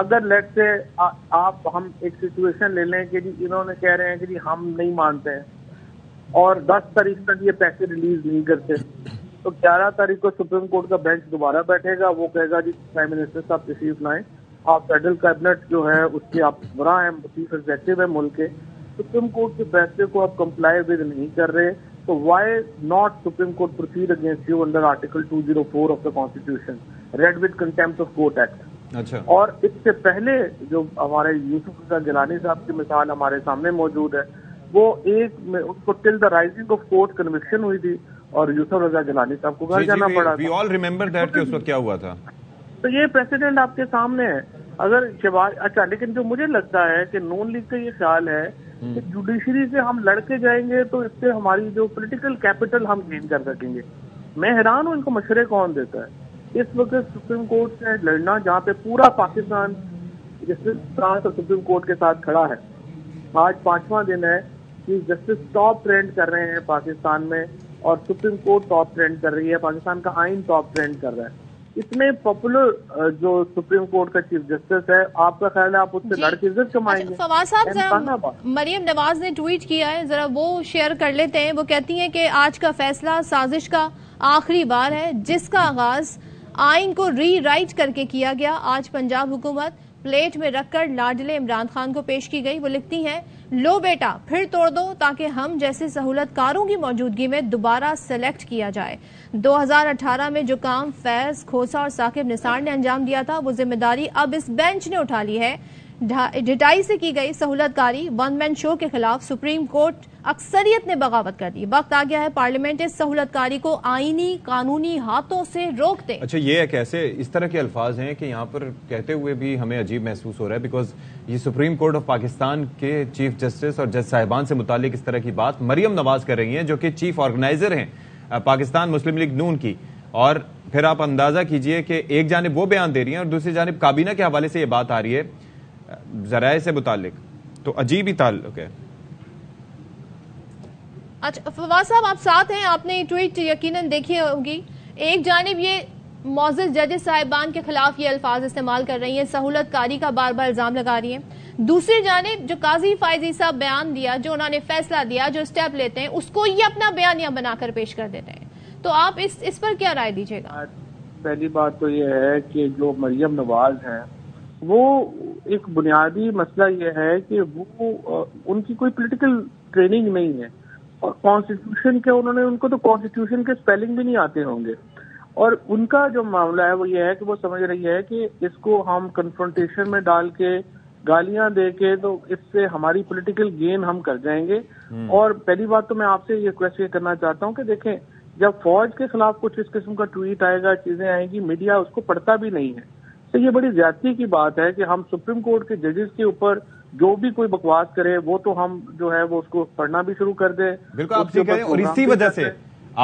اگر لیٹ سے آپ ہم ایک سچویشن لے لیں کہ جی انہوں نے کہہ رہے ہیں کہ جی ہم نہیں مانتے ہیں اور 10 تاریخ تک یہ پیسے ریلیز نہیں کرتے، تو 11 تاریخ کو سپریم کورٹ کا بینچ دوبارہ بیٹھے گا، وہ کہے گا جی پرائم منسٹر صاحب تشریف لائیں، آپ فیڈرل کیبنٹ جو ہے اس کے آپ برا ہیں، چیف ایگزیکٹو ہے ملک کے، سپریم کورٹ کے فیصلے کو آپ کمپلائی ود نہیں کر رہے، تو why not Supreme Court proceed against you under article 204 of the constitution read with contempt of court act. اچھا، اور اس سے پہلے جو ہمارے یوسف رضا گیلانی صاحب کی مثال ہمارے سامنے موجود ہے، وہ ان کو till the rising of court conviction ہوئی تھی اور یوسف رضا گیلانی صاحب کو گھر جانا پڑا وی آل ریمبر دیٹ کہ اس وقت کیا ہوا تھا۔ تو یہ پریسیڈنٹ آپ کے سامنے ہے۔ اگر شہباز اچھا، لیکن جو مجھے لگتا ہے کہ نون لیگ کا یہ خیال ہے کہ جوڈیشری سے ہم لڑ کے جائیں گے تو اس سے ہماری جو پولیٹیکل کیپٹل ہم گین کر سکیں گے۔ میں حیران ہوں ان کو مشورے کون دیتا ہے۔ اس وقت سپریم کورٹ سے لڑنا جہاں پہ پورا پاکستان سپریم کورٹ کے ساتھ کھڑا ہے، آج 5واں دن ہے کہ جسٹس ٹاپ ٹرینڈ کر رہے ہیں پاکستان میں اور سپریم کورٹ ٹاپ ٹرینڈ کر رہی ہے، پاکستان کا آئین ٹاپ ٹرینڈ کر رہا ہے۔ اتنے پاپولر جو سپریم کورٹ کا چیف جسٹس ہے، آپ کا خیال ہے آپ اس سے لڑ کے عزت کمائیں گے؟ فواز صاحب ذرا مریم نواز نے ٹویٹ کیا ہے، ذرا وہ شیئر کر لیتے ہیں۔ وہ کہتی ہیں کہ آج کا فیصلہ سازش کا آخری بار ہے جس کا آغاز آئین کو ری رائٹ کر کے کیا گیا۔ آج پنجاب حکومت پلیٹ میں رکھ کر لاڈلے عمران خان کو پیش کی گئی۔ وہ لکھتی ہیں، لو بیٹا پھر توڑ دو تاکہ ہم جیسے سہولت کاروں کی موجودگی میں دوبارہ سلیکٹ کیا جائے۔ 2018 میں جو کام فیض کھوسا اور ثاقب نثار نے انجام دیا تھا، وہ ذمہ داری اب اس بینچ نے اٹھا لی ہے۔ ڈھٹائی سے کی گئی سہولت کاری ون مین شو کے خلاف سپریم کورٹ اکثریت نے بغاوت کر دی۔ وقت آ گیا ہے پارلیمنٹ اس سہولت کاری کو آئینی قانونی ہاتھوں سے روک دے۔ اچھا، یہ کیسے اس طرح کے الفاظ ہیں کہ یہاں پر کہتے ہوئے بھی ہمیں عجیب محسوس ہو رہا ہے، بیکاز یہ سپریم کورٹ آف پاکستان کے چیف جسٹس اور جج صاحبان سے متعلق اس طرح کی بات مریم نواز کر رہی ہیں، جو کہ چیف آرگنائزر ہیں پاکستان مسلم لیگ نون کی، اور پھر آپ اندازہ کیجئے کہ ایک جانب وہ بیان دے رہی ہیں اور دوسری جانب کابینہ کے حوالے سے یہ بات آ رہی ہے ذرائع سے متعلق، تو عجیب ہی تعلق ہے۔ اچھا فواز صاحب آپ ساتھ ہیں، آپ نے ٹویٹ یقیناً دیکھی ہوگی۔ ایک جانب یہ معزز ججز صاحبان کے خلاف یہ الفاظ استعمال کر رہی ہیں، سہولت کاری کا بار بار الزام لگا رہی ہیں، دوسری جانب جو قاضی فائزی صاحب بیان دیا، جو انہوں نے فیصلہ دیا، جو اسٹیپ لیتے ہیں، اس کو یہ اپنا بیانیہ بنا کر پیش کر دیتے ہیں، تو آپ اس پر کیا رائے دیجیے گا؟ پہلی بات تو یہ ہے کہ جو مریم نواز ہیں وہ ایک بنیادی مسئلہ یہ ہے کہ وہ ان کی کوئی پولیٹیکل ٹریننگ نہیں ہے، اور کانسٹیٹیوشن کے ان کو تو کانسٹیٹیوشن کے اسپیلنگ بھی نہیں آتے ہوں گے، اور ان کا جو معاملہ ہے وہ یہ ہے کہ وہ سمجھ رہی ہے کہ اس کو ہم کنفرنٹیشن میں ڈال کے گالیاں دے کے تو اس سے ہماری پولیٹیکل گین ہم کر جائیں گے۔ اور پہلی بات تو میں آپ سے یہ ریکویسٹ کرنا چاہتا ہوں کہ دیکھیں، جب فوج کے خلاف کچھ اس قسم کا ٹویٹ آئے گا، چیزیں آئیں گی، میڈیا اس کو پڑھتا بھی نہیں ہے، تو یہ بڑی زیادتی کی بات ہے کہ ہم سپریم کورٹ کے ججز کے اوپر جو بھی کوئی بکواس کرے وہ تو ہم جو ہے وہ اس کو پڑھنا بھی شروع کر دیں۔ بالکل آپ سے کہہ رہے ہیں، اور اسی وجہ سے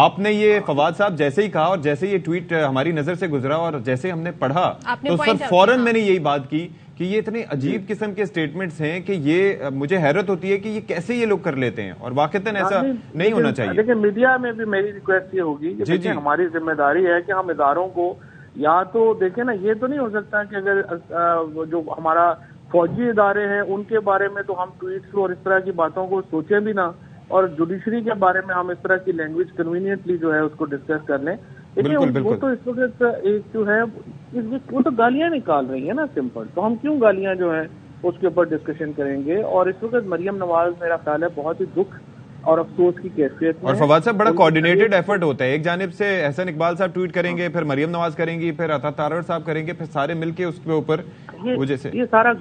آپ نے یہ فواد صاحب جیسے ہی کہا اور جیسے یہ ٹویٹ ہماری نظر سے گزرا اور جیسے ہم نے پڑھا تو اس پر فوراً میں نے یہی بات کی کہ یہ اتنے عجیب قسم کے سٹیٹمنٹس ہیں کہ یہ مجھے حیرت ہوتی ہے کہ یہ کیسے یہ لوگ کر لیتے ہیں، اور واقعتاً ایسا نہیں ہونا چاہیے۔ لیکن میڈیا میں بھی میری ریکویسٹ یہ ہوگی کہ ہماری ذمہ داری ہے کہ ہم اداروں کو یا تو دیکھیں نا، یہ تو نہیں ہو سکتا کہ اگر جو ہمارا فوجی ادارے ہیں ان کے بارے میں تو ہم ٹویٹس اور اس طرح کی باتوں کو سوچیں بھی نہ، اور جوڈیشری کے بارے میں ہم اس طرح کی لینگویج کنوینئنٹلی جو ہے اس کو ڈسکس کر لیں۔ لیکن وہ تو اس وقت ایک جو ہے وہ تو گالیاں نکال رہی ہے نا، سمپل، تو ہم کیوں گالیاں جو ہیں اس کے اوپر ڈسکشن کریں گے؟ اور اس وقت مریم نواز میرا خیال ہے بہت ہی دکھ اور افسوس کی کیفیت میں، اور فواد صاحب بڑا کوارڈینیٹڈ ایفرٹ ہوتا ہے، ایک جانب سے احسن اقبال صاحب ٹویٹ کریں گے، پھر مریم نواز کریں گی، پھر عطا تارڑ صاحب کریں گے، پھر سارے مل کے اس کے اوپر یہ سارا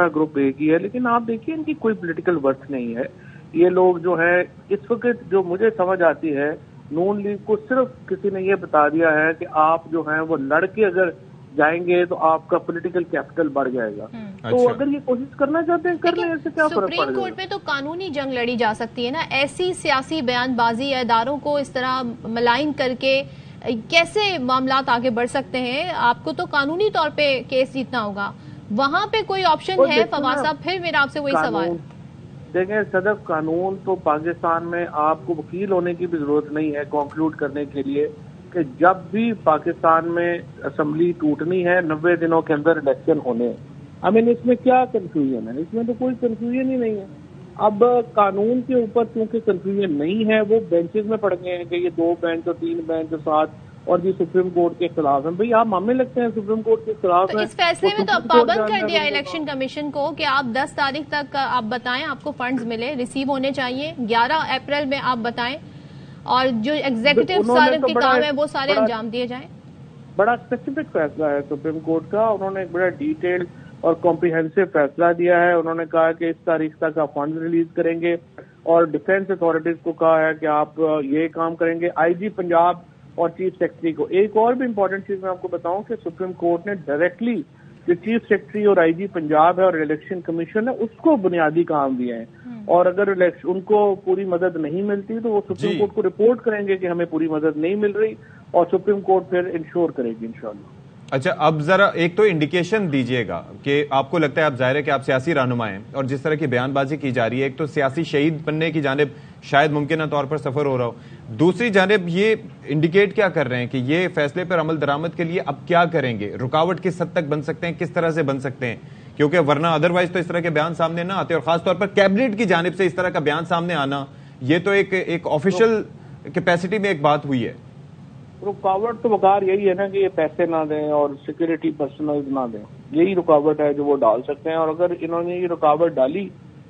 گروپ ایک ہی ہے۔ لیکن آپ دیکھیے ان کی کوئی پولیٹیکل ورتھ نہیں ہے۔ یہ لوگ جو ہے اس وقت جو مجھے سمجھ آتی ہے، نون لیگ کو صرف کسی نے یہ بتا دیا ہے کہ آپ جو ہیں وہ لڑ کے اگر جائیں گے تو آپ کا پولیٹیکل کیپٹل بڑھ جائے گا، تو اگر یہ کوشش کرنا چاہتے ہیں کر لیں، اس سے کیا فرق پڑ جائے گا؟ سپریم کورٹ میں تو قانونی جنگ لڑی جا سکتی ہے نا، ایسی سیاسی بیان بازی یا اداروں کو اس طرح ملائن کر کے کیسے معاملات آگے بڑھ سکتے ہیں؟ آپ کو تو قانونی طور پہ کیس جیتنا ہوگا، وہاں پہ کوئی آپشن ہے فواز صاحب؟ پھر میرا آپ سے وہی سوال، دیکھیں صدف، قانون تو پاکستان میں آپ کو وکیل ہونے کی بھی ضرورت نہیں ہے کنکلوڈ کرنے کے لیے کہ جب بھی پاکستان میں اسمبلی ٹوٹنی ہے 90 دنوں کے اندر الیکشن ہونے ہیں. اس میں کیا کنفیوژن ہے؟ اس میں تو کوئی کنفیوژن ہی نہیں ہے. اب قانون کے اوپر کیونکہ کنفیوژن نہیں ہے، وہ بینچز میں پڑ گئے ہیں کہ یہ 2 بینچ اور 3 بینچ اور 7 اور یہ سپریم کورٹ کے خلاف ہیں. بھئی آپ ماننے لگتے ہیں سپریم کورٹ کے خلاف ہیں. اس فیصلے میں تو پابند کر دیا الیکشن کمیشن کو کہ آپ 10 تاریخ تک آپ بتائیں آپ کو فنڈز ملے، ریسیو ہونے چاہیے، 11 اپریل میں آپ بتائیں، اور جو ایگزیکٹو سارے کے کام ہیں وہ سارے انجام دیے جائیں. بڑا اسپیسیفک فیصلہ ہے سپریم کورٹ کا. انہوں نے ایک بڑا ڈیٹیل اور کمپریہنسو فیصلہ دیا ہے. انہوں نے کہا کہ اس تاریخ تک آپ فنڈ ریلیز کریں گے، اور ڈیفینس اتھارٹیز کو کہا ہے کہ آپ یہ کام کریں گے. آئی جی پنجاب اور چیف سیکرٹری کو. ایک اور بھی امپورٹنٹ چیز میں آپ کو بتاؤں کہ سپریم کورٹ نے ڈائریکٹلی جو چیف سیکرٹری اور آئی جی پنجاب ہے اور الیکشن کمیشن ہے اس کو بنیادی کام دیا ہے، اور اگر ان کو پوری مدد نہیں ملتی تو وہ سپریم کورٹ کو رپورٹ کریں گے کہ ہمیں پوری مدد نہیں مل رہی، اور سپریم کورٹ پھر انشور کرے گی انشاءاللہ. اچھا، اب ذرا ایک تو انڈیکیشن دیجئے گا کہ آپ کو لگتا ہے، آپ ظاہر ہے کہ آپ سیاسی رہنما ہیں، اور جس طرح کی بیان بازی کی جا رہی ہے، ایک تو سیاسی شہید بننے کی جانب شاید ممکنہ طور پر سفر ہو رہا ہو، دوسری جانب یہ انڈیکیٹ کیا کر رہے ہیں کہ یہ فیصلے پر عمل درآمد کے لیے اب کیا کریں گے؟ رکاوٹ کس حد تک بن سکتے ہیں، کس طرح سے بن سکتے ہیں؟ کیونکہ ورنہ ادروائز تو اس طرح کے بیان سامنے نہ آتے، اور خاص طور پر کیبنٹ کی جانب سے اس طرح کا بیان سامنے آنا، یہ تو ایک آفیشل کیپیسٹی میں ایک بات ہوئی ہے. رکاوٹ تو بغیر یہی ہے نا کہ یہ پیسے نہ دیں اور سیکورٹی پرسنل نہ دیں، یہی رکاوٹ ہے جو وہ ڈال سکتے ہیں. اور اگر انہوں نے یہ رکاوٹ ڈالی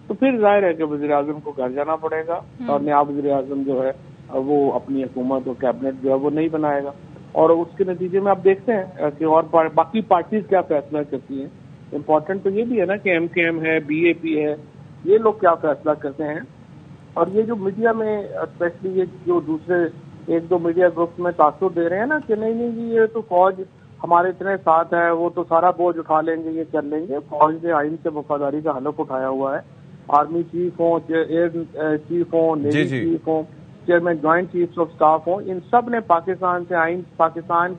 تو پھر ظاہر ہے کہ وزیر اعظم کو گھر جانا پڑے گا، اور نیا وزیر اعظم جو ہے وہ اپنی حکومت اور کیبنٹ جو ہے وہ نہیں بنائے گا. اور اس کے نتیجے میں آپ دیکھتے ہیں کہ اور باقی پارٹیز کیا فیصلہ کرتی ہیں. امپورٹنٹ تو یہ بھی ہے نا کہ ایم کے ایم ہے، بی اے پی ہے، یہ لوگ کیا فیصلہ کرتے ہیں. اور یہ جو میڈیا میں اسپیشلی یہ جو دوسرے 1-2 میڈیا گروپس میں تاثر دے رہے ہیں نا کہ نہیں جی یہ تو فوج ہمارے اتنے ساتھ ہے، وہ تو سارا بوجھ اٹھا لیں گے، یہ کر لیں گے. فوج نے آئین سے وفاداری کا حلف اٹھایا ہوا ہے. آرمی چیف ہوں، ایئر چیف ہوں، نیوی چیف ہوں، chairman joint chief of staff ہوں، ان سب نے پاکستان کے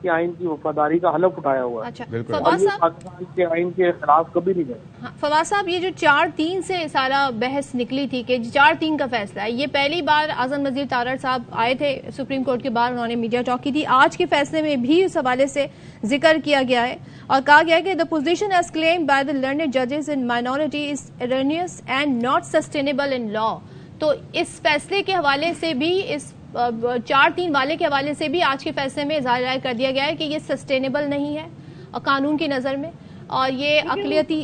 آئین کی وفاداری کا حلف اٹھایا ہوا ہے. اور یہ پاکستان کے آئین کے خلاف کبھی نہیں گئے. فواز صاحب، یہ جو 4-3 سے سارا بحث نکلی تھی کہ 4-3 کا فیصلہ ہے، یہ پہلی بار اعظم وزیر تارڑ صاحب آئے تھے سپریم کورٹ کے باہر، انہوں نے میڈیا ٹاک کی تھی. آج کے فیصلے میں بھی اس حوالے سے ذکر کیا گیا ہے اور کہا گیا ہے کہ the position as claimed by the learned judges in minority is erroneous and not sustainable in law. تو اس فیصلے کے حوالے سے بھی، اس 4-3 والے کے حوالے سے بھی آج کے فیصلے میں اظہار رائے کر دیا گیا ہے کہ یہ سسٹینیبل نہیں ہے اور قانون کی نظر میں، اور یہ اقلیتی.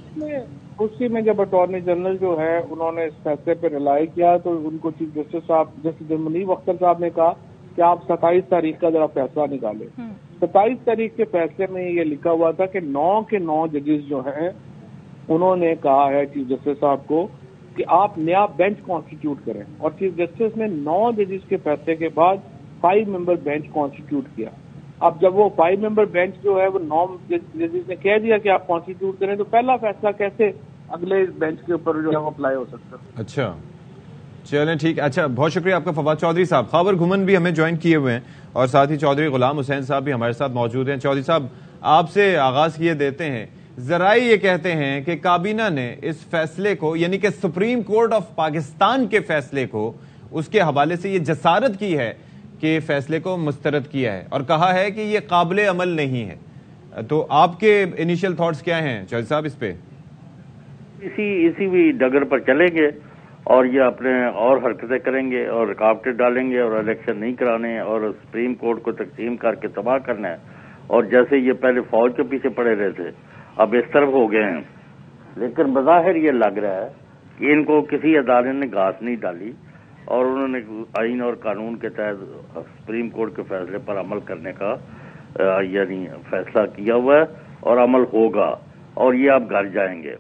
اسی میں جب اٹارنی جنرل جو ہے انہوں نے اس فیصلے پہ رلائی کیا تو ان کو چیف جسٹس صاحب جسٹس منیب اختر صاحب نے کہا کہ آپ 27 تاریخ کا ذرا فیصلہ نکالیں. 27 تاریخ کے فیصلے میں یہ لکھا ہوا تھا کہ 9 کے 9 ججز جو ہیں انہوں نے کہا ہے چیف جسٹس صاحب کو کہ آپ نیا بینچ کانسٹیٹیوٹ کریں، اور چیف جسٹس نے 9 ججز کے فیصلے کے بعد 5 ممبر بینچ کانسٹیٹیوٹ کیا. اب جب وہ 5 ممبر بینچ جو ہے وہ 9 ججز نے کہہ دیا کہ آپ کانسٹیٹیوٹ کریں، تو پہلا فیصلہ کیسے اگلے بینچ کے اوپر جو ہے وہ اپلائی ہو سکتا ہے؟ اچھا چلیں ٹھیک. اچھا، بہت شکریہ آپ کا فواد چودھری صاحب. خاور گھمن بھی ہمیں جوائن کیے ہوئے ہیں، اور ساتھ ہی چودھری غلام حسین صاحب بھی ہمارے ساتھ موجود ہیں. چودھری صاحب، آپ سے آغاز کیے دیتے ہیں. ذرائع یہ کہتے ہیں کہ کابینہ نے اس فیصلے کو، یعنی کہ سپریم کورٹ آف پاکستان کے فیصلے کو، اس کے حوالے سے یہ جسارت کی ہے کہ فیصلے کو مسترد کیا ہے اور کہا ہے کہ یہ قابل عمل نہیں ہے. تو آپ کے انیشل تھاٹس کیا ہیں چودھری صاحب اس پہ؟ اسی بھی ڈگر پر چلیں گے اور یہ اپنے اور حرکتیں کریں گے اور رکاوٹیں ڈالیں گے اور الیکشن نہیں کرانے ہیں اور سپریم کورٹ کو تقسیم کر کے تباہ کرنا ہے. اور جیسے یہ پہلے فوج کے پیچھے پڑے رہے تھے اب اس طرف ہو گئے ہیں. لیکن بظاہر یہ لگ رہا ہے کہ ان کو کسی عدالت نے گھاس نہیں ڈالی اور انہوں نے آئین اور قانون کے تحت سپریم کورٹ کے فیصلے پر عمل کرنے کا یعنی فیصلہ کیا ہوا ہے اور عمل ہوگا اور یہ آپ گھر جائیں گے.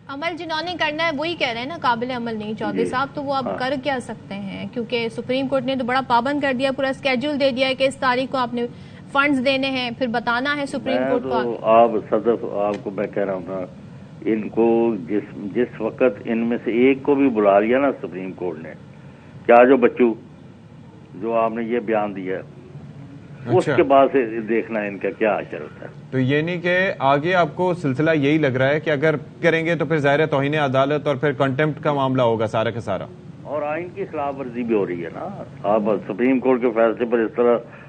عمل جنہوں نے کرنا ہے وہی کہہ رہے ہیں نا قابل عمل نہیں. چودھری صاحب، تو وہ اب کر کیا سکتے ہیں؟ کیونکہ سپریم کورٹ نے تو بڑا پابند کر دیا، پورا اسکیڈول دے دیا ہے کہ اس تاریخ کو آپ نے فنڈز دینے ہیں، پھر بتانا ہے سپریم کورٹ کو. آپ صدف، آپ کو میں کہہ رہا ہوں نا، ان کو جس وقت ان میں سے ایک کو بھی بلا لیا نا سپریم کورٹ نے، کیا جو بچو جو آپ نے یہ بیان دیا ہے، اس کے بعد سے دیکھنا ان کا کیا اثر ہوتا ہے. تو یہ نہیں کہ آگے آپ کو سلسلہ یہی لگ رہا ہے کہ اگر کریں گے تو پھر ظاہر توہین عدالت اور پھر کنٹمپٹ کا معاملہ ہوگا سارا کا سارا، اور آئین کی خلاف ورزی بھی ہو رہی ہے نا. آپ سپریم کورٹ کے فیصلے پر اس طرح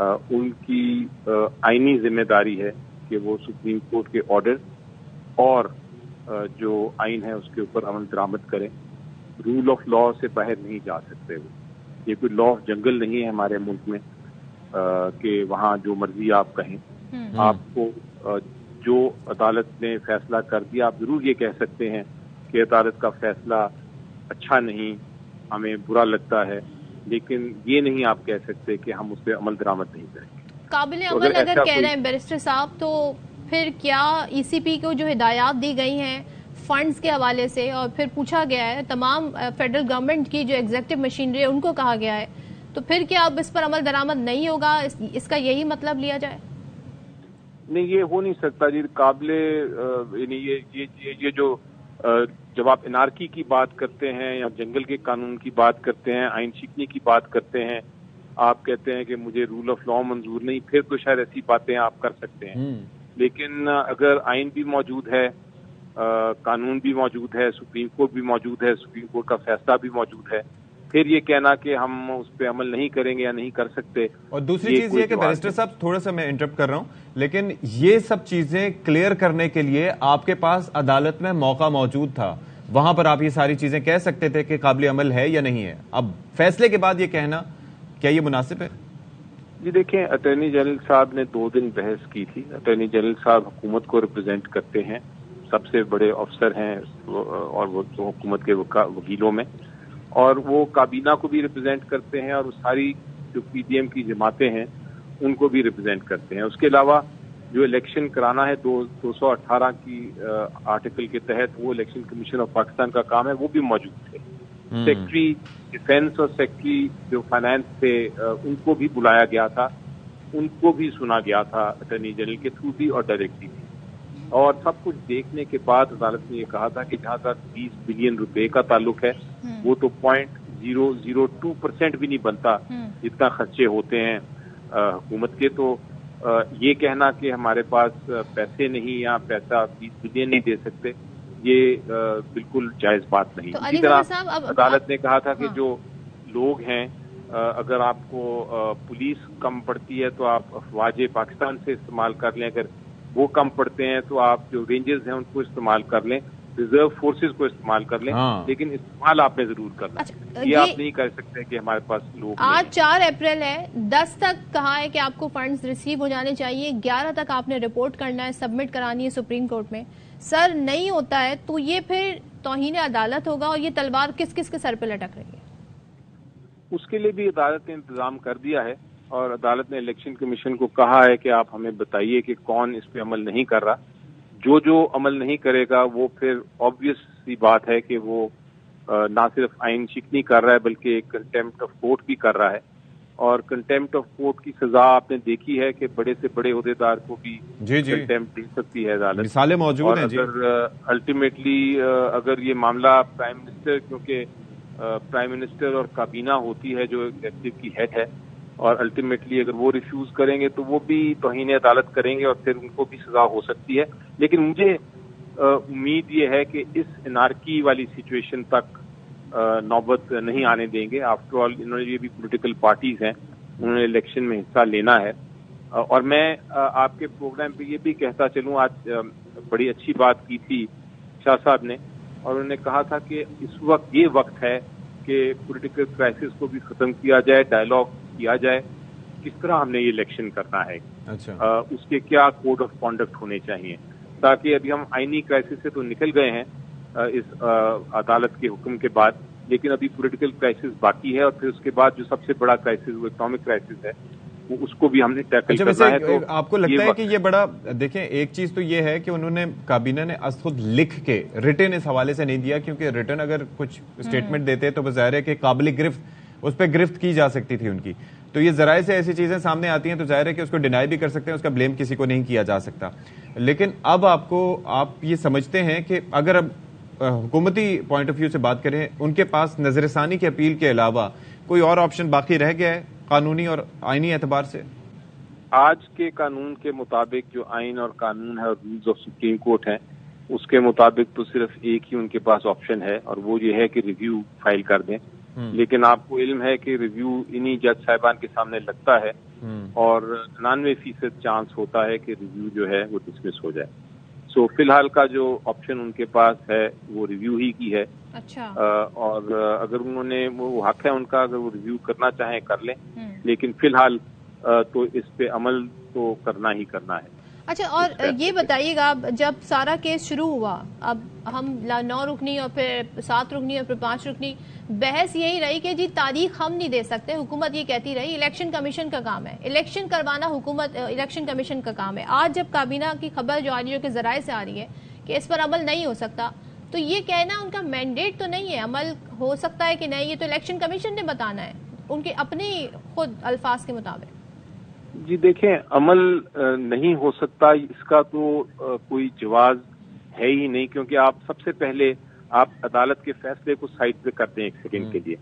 ان کی آئینی ذمہ داری ہے کہ وہ سپریم کورٹ کے آرڈر اور جو آئین ہے اس کے اوپر عمل درآمد کریں. رول آف لا سے باہر نہیں جا سکتے وہ. یہ کوئی لا آف جنگل نہیں ہے ہمارے ملک میں کہ وہاں جو مرضی آپ کہیں. آپ کو جو عدالت نے فیصلہ کر دیا آپ ضرور یہ کہہ سکتے ہیں کہ عدالت کا فیصلہ اچھا نہیں, ہمیں برا لگتا ہے, لیکن یہ نہیں آپ کہہ سکتے کہ ہم اس پہ عمل درآمد نہیں کریں گے. قابل عمل اگر کہہ رہے ہیں بیرسٹر صاحب, تو پھر کیا ای سی پی کو جو ہدایات دی گئی ہیں فنڈز کے حوالے سے اور پھر پوچھا گیا ہے تمام فیڈرل گورنمنٹ کی جو ایگزیکٹو مشینری ہے ان کو کہا گیا ہے, تو پھر کیا اب اس پر عمل درآمد نہیں ہوگا؟ اس کا یہی مطلب لیا جائے؟ نہیں, یہ ہو نہیں سکتا جی. قابل یعنی یہ جو جب آپ انارکی کی بات کرتے ہیں یا جنگل کے قانون کی بات کرتے ہیں, آئین شکنی کی بات کرتے ہیں, آپ کہتے ہیں کہ مجھے رول آف لا منظور نہیں, پھر تو شاید ایسی باتیں آپ کر سکتے ہیں. لیکن اگر آئین بھی موجود ہے, قانون بھی موجود ہے, سپریم کورٹ بھی موجود ہے, سپریم کورٹ کا فیصلہ بھی موجود ہے, پھر یہ کہنا کہ ہم اس پہ عمل نہیں کریں گے یا نہیں کر سکتے. اور دوسری چیز یہ کہ بیرسٹر صاحب تھوڑا سا میں انٹرپٹ کر رہا ہوں, لیکن یہ سب چیزیں کلیئر کرنے کے لیے آپ کے پاس عدالت میں موقع موجود تھا, وہاں پر آپ یہ ساری چیزیں کہہ سکتے تھے کہ قابل عمل ہے یا نہیں ہے. اب فیصلے کے بعد یہ کہنا کیا یہ مناسب ہے؟ جی دیکھیں, اٹارنی جنرل صاحب نے 2 دن بحث کی تھی. اٹارنی جنرل صاحب حکومت کو ریپرزینٹ کرتے ہیں, سب سے بڑے افسر ہیں اور وہ حکومت کے وکیلوں میں, اور وہ کابینہ کو بھی ریپرزینٹ کرتے ہیں اور وہ ساری جو پی ڈی ایم کی جماعتیں ہیں ان کو بھی ریپرزینٹ کرتے ہیں. اس کے علاوہ جو الیکشن کرانا ہے 218 کی آرٹیکل کے تحت, وہ الیکشن کمیشن آف پاکستان کا کام ہے, وہ بھی موجود تھے. سیکرٹری ڈیفینس اور سیکرٹری جو فائنانس تھے ان کو بھی بلایا گیا تھا, ان کو بھی سنا گیا تھا اٹارنی جنرل کے تھرو بھی اور ڈائریکٹلی بھی. اور سب کچھ دیکھنے کے بعد عدالت نے یہ کہا تھا کہ جہاں تک 20 بلین روپے کا تعلق ہے وہ تو 0.002% بھی نہیں بنتا جتنا خرچے ہوتے ہیں حکومت کے. تو یہ کہنا کہ ہمارے پاس پیسے نہیں یا پیسہ 20 بلین نہیں دے سکتے, یہ بالکل جائز بات نہیں. اسی طرح عدالت نے کہا تھا کہ جو لوگ ہیں, اگر آپ کو پولیس کم پڑتی ہے تو آپ افواج پاکستان سے استعمال کر لیں, اگر وہ کم پڑتے ہیں تو آپ جو رینجرز ہیں ان کو استعمال کر لیں, ریزرو فورسز کو استعمال کر لیں, لیکن استعمال آپ نے ضرور کرنا. یہ آپ نہیں کر سکتے کہ ہمارے پاس لوگ. آج 4 اپریل ہے, 10 تک کہا ہے کہ آپ کو فنڈز ریسیو ہو جانے چاہیے, 11 تک آپ نے رپورٹ کرنا ہے, سبمٹ کرانی ہے سپریم کورٹ میں. سر نہیں ہوتا ہے تو یہ پھر توہین عدالت ہوگا, اور یہ تلوار کس کس کے سر پہ لٹک رہی ہے؟ اس کے لیے بھی عدالت نے انتظام کر دیا ہے, اور عدالت نے الیکشن کمیشن کو کہا ہے کہ آپ ہمیں بتائیے کہ کون اس پہ عمل نہیں کر رہا. جو عمل نہیں کرے گا وہ پھر آبویس سی بات ہے کہ وہ نہ صرف آئین شکنی کر رہا ہے بلکہ کنٹیمپٹ آف کورٹ بھی کر رہا ہے. اور کنٹیمپٹ آف کورٹ کی سزا آپ نے دیکھی ہے کہ بڑے سے بڑے عہدیدار کو بھی کنٹیمپٹ دے سکتی ہے عدالت. مثالیں موجود ہیں. اگر الٹیمیٹلی اگر یہ معاملہ پرائم منسٹر, کیونکہ پرائم منسٹر اور کابینہ ہوتی ہے جو ایگزیکٹو کی ہیڈ ہے, اور الٹیمیٹلی اگر وہ ریفیوز کریں گے تو وہ بھی توہین عدالت کریں گے اور پھر ان کو بھی سزا ہو سکتی ہے. لیکن مجھے امید یہ ہے کہ اس انارکی والی سچویشن تک نوبت نہیں آنے دیں گے. آفٹر آل انہوں نے یہ بھی پولیٹیکل پارٹیز ہیں, انہوں نے الیکشن میں حصہ لینا ہے. اور میں آپ کے پروگرام پہ یہ بھی کہتا چلوں, آج بڑی اچھی بات کی تھی شاہ صاحب نے, اور انہوں نے کہا تھا کہ اس وقت یہ وقت ہے کہ پولیٹیکل کرائسس کو بھی ختم کیا جائے, ڈائلاگ کیا جائے, کس طرح ہم نے یہ الیکشن کرنا ہے, اس کے کیا کوڈ آف کانڈکٹ ہونے چاہیے, تاکہ ابھی ہم آئینی کرائسس سے تو نکل گئے ہیں اس عدالت کے حکم کے بعد, لیکن ابھی پولیٹیکل کرائسس باقی ہے, اور پھر اس کے بعد جو سب سے بڑا کرائسس وہ اکنامک کرائسس ہے, وہ اس کو بھی ہم نے ٹیکل کرنا ہے. تو آپ کو لگتا ہے کہ یہ بڑا, دیکھیں ایک چیز تو یہ ہے کہ انہوں نے کابینہ نے از خود لکھ کے ریٹن اس حوالے سے نہیں دیا, کیونکہ ریٹن اگر کچھ اسٹیٹمنٹ دیتے تو ظاہر ہے کہ قابل گرفت اس پہ گرفت کی جا سکتی تھی ان کی. تو یہ ذرائع سے ایسی چیزیں سامنے آتی ہیں تو ظاہر ہے کہ اس کو ڈینائی بھی کر سکتے ہیں, اس کا بلیم کسی کو نہیں کیا جا سکتا. لیکن اب آپ یہ سمجھتے ہیں کہ اگر اب حکومتی پوائنٹ آف ویو سے بات کریں, ان کے پاس نظر ثانی کی اپیل کے علاوہ کوئی اور آپشن باقی رہ گیا ہے قانونی اور آئینی اعتبار سے؟ آج کے قانون کے مطابق جو آئین اور قانون ہے اور رولز آف سپریم کورٹ ہیں, اس کے مطابق تو صرف ایک ہی ان کے پاس آپشن ہے, اور وہ یہ ہے کہ ریویو فائل کر دیں. لیکن آپ کو علم ہے کہ ریویو انہی جج صاحبان کے سامنے لگتا ہے اور 99% چانس ہوتا ہے کہ ریویو جو ہے وہ ڈسمس ہو جائے. سو فی الحال کا جو آپشن ان کے پاس ہے وہ ریویو ہی کی ہے. اچھا. اور اگر انہوں نے وہ حق ہے ان کا، اگر وہ ریویو کرنا چاہیں کر لیں، لیکن فی الحال تو اس پہ عمل تو کرنا ہی کرنا ہے. اچھا، اور یہ بتائیے گا جب سارا کیس شروع ہوا، اب ہم 9 رکنی اور پھر 7 رکنی اور پھر 5 رکنی، بحث یہی رہی کہ جی تاریخ ہم نہیں دے سکتے، حکومت یہ کہتی رہی الیکشن کمیشن کا کام ہے، الیکشن کروانا حکومت الیکشن کمیشن کا کام ہے. آج جب کابینہ کی خبر جو آ رہی ہے کہ ذرائع سے آ رہی ہے کہ اس پر عمل نہیں ہو سکتا، تو یہ کہنا ان کا مینڈیٹ تو نہیں ہے، عمل ہو سکتا ہے کہ نہیں، یہ تو الیکشن کمیشن نے بتانا ہے ان کے اپنے خود الفاظ کے مطابق. جی دیکھیں، عمل نہیں ہو سکتا اس کا تو کوئی جواز ہے ہی نہیں، کیونکہ آپ سب سے پہلے آپ عدالت کے فیصلے کو سائڈ پہ کرتے ہیں ایک سیکنڈ کے لیے.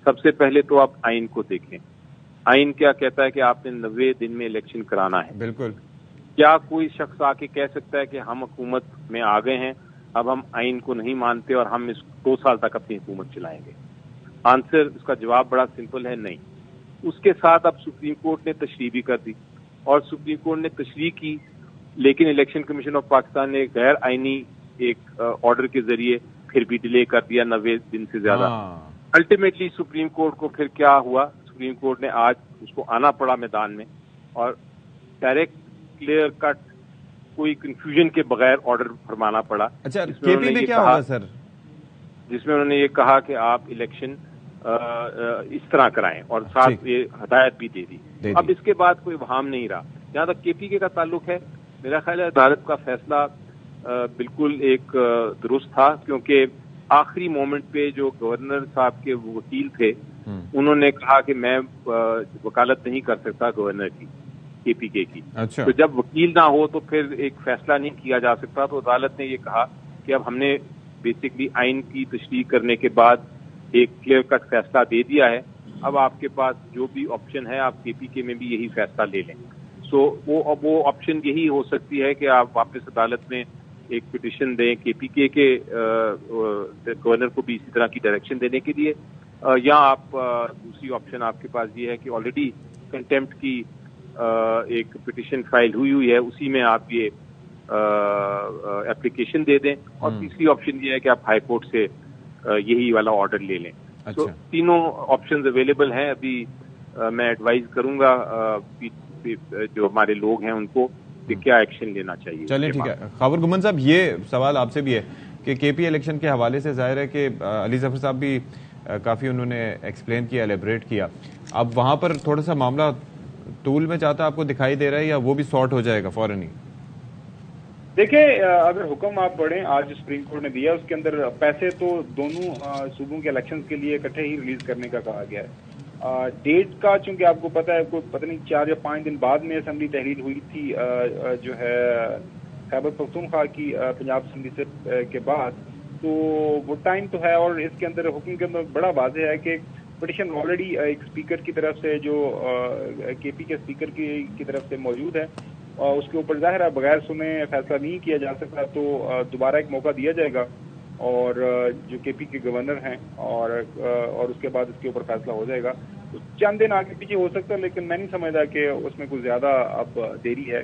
سب سے پہلے تو آپ آئین کو دیکھیں. آئین کیا کہتا ہے کہ آپ نے 90 دن میں الیکشن کرانا ہے. بالکل. کیا کوئی شخص آ کے کہہ سکتا ہے کہ ہم حکومت میں آ گئے ہیں، اب ہم آئین کو نہیں مانتے اور ہم اس 2 سال تک اپنی حکومت چلائیں گے؟ آنسر، اس کا جواب بڑا سمپل ہے، نہیں. اس کے ساتھ اب سپریم کورٹ نے تشریح بھی کر دی، اور سپریم کورٹ نے تشریح کی، لیکن الیکشن کمیشن آف پاکستان نے غیر آئینی ایک آرڈر کے ذریعے پھر بھی ڈیلے کر دیا 90 دن سے زیادہ. الٹیمیٹلی سپریم کورٹ کو پھر کیا ہوا، سپریم کورٹ نے آج اس کو آنا پڑا میدان میں، اور ڈائریکٹ کلیئر کٹ کوئی کنفیوژن کے بغیر آرڈر فرمانا پڑا. اچھا، کے پی میں کیا ہوگا سر؟ جس میں انہوں نے یہ کہا کہ آپ الیکشن اس طرح کرائیں، اور ساتھ یہ ہدایت بھی دے دی. اب اس کے بعد کوئی ابہام نہیں رہا. جہاں تک کے پی کے کا تعلق ہے، میرا خیال ہے عدالت کا فیصلہ بالکل ایک درست تھا، کیونکہ آخری مومنٹ پہ جو گورنر صاحب کے وکیل تھے انہوں نے کہا کہ میں وکالت نہیں کر سکتا گورنر کی، کے پی کے کی. تو جب وکیل نہ ہو تو پھر ایک فیصلہ نہیں کیا جا سکتا. تو عدالت نے یہ کہا کہ اب ہم نے بیسکلی آئین کی تشریح کرنے کے بعد ایک کلیئر کٹ فیصلہ دے دیا ہے، اب آپ کے پاس جو بھی آپشن ہے آپ کے پی کے میں بھی یہی فیصلہ لے لیں. سو وہ آپشن یہی ہو سکتی ہے کہ آپ واپس عدالت میں ایک پٹیشن دیں کے پی کے گورنر کو بھی اسی طرح کی ڈائریکشن دینے کے لیے، یا آپ دوسری آپشن آپ کے پاس یہ ہے کہ آلریڈی کنٹیمپٹ کی ایک پٹیشن فائل ہوئی ہے، اسی میں آپ یہ اپلیکیشن دے دیں. اور تیسری آپشن یہ ہے کہ آپ ہائی کورٹ سے یہی والا آرڈر لے لیں. تو تینوں آپشنز اویلیبل ہیں. ابھی میں ایڈوائز کروں گا جو ہمارے لوگ ہیں ان کو کہ کیا ایکشن لینا چاہیے. چلیں ٹھیک ہے. خاور گمن صاحب، یہ سوال آپ سے بھی ہے کہ کے پی الیکشن کے حوالے سے ظاہر ہے کہ علی ظفر صاحب بھی کافی انہوں نے ایکسپلین کیا، ایلیبریٹ کیا. اب وہاں پر تھوڑا سا معاملہ طول میں جاتا آپ کو دکھائی دے رہا ہے، یا وہ بھی سارٹ ہو جائے گا فوراً ہی؟ دیکھیں، اگر حکم آپ پڑھیں آج سپریم کورٹ نے دیا، اس کے اندر پیسے تو دونوں صوبوں کے الیکشن کے لیے اکٹھے ہی ریلیز کرنے کا کہا گیا ہے. ڈیٹ کا چونکہ آپ کو پتہ ہے کوئی پتہ نہیں 4 یا 5 دن بعد میں اسمبلی تحلیل ہوئی تھی جو ہے خیبر پختونخوا کی پنجاب اسمبلی سے کے بعد، تو وہ ٹائم تو ہے. اور اس کے اندر حکم کے اندر بڑا واضح ہے کہ پٹیشن آلریڈی ایک اسپیکر کی طرف سے جو کے پی کے اسپیکر کی طرف سے موجود ہے، اور اس کے اوپر ظاہر ہے بغیر سنے فیصلہ نہیں کیا جا سکتا. تو دوبارہ ایک موقع دیا جائے گا، اور جو کے پی کے گورنر ہیں اور اس کے بعد اس کے اوپر فیصلہ ہو جائے گا. چند دن آگے پیچھے ہو سکتا ہے، لیکن میں نہیں سمجھتا کہ اس میں کوئی زیادہ اب دیری ہے،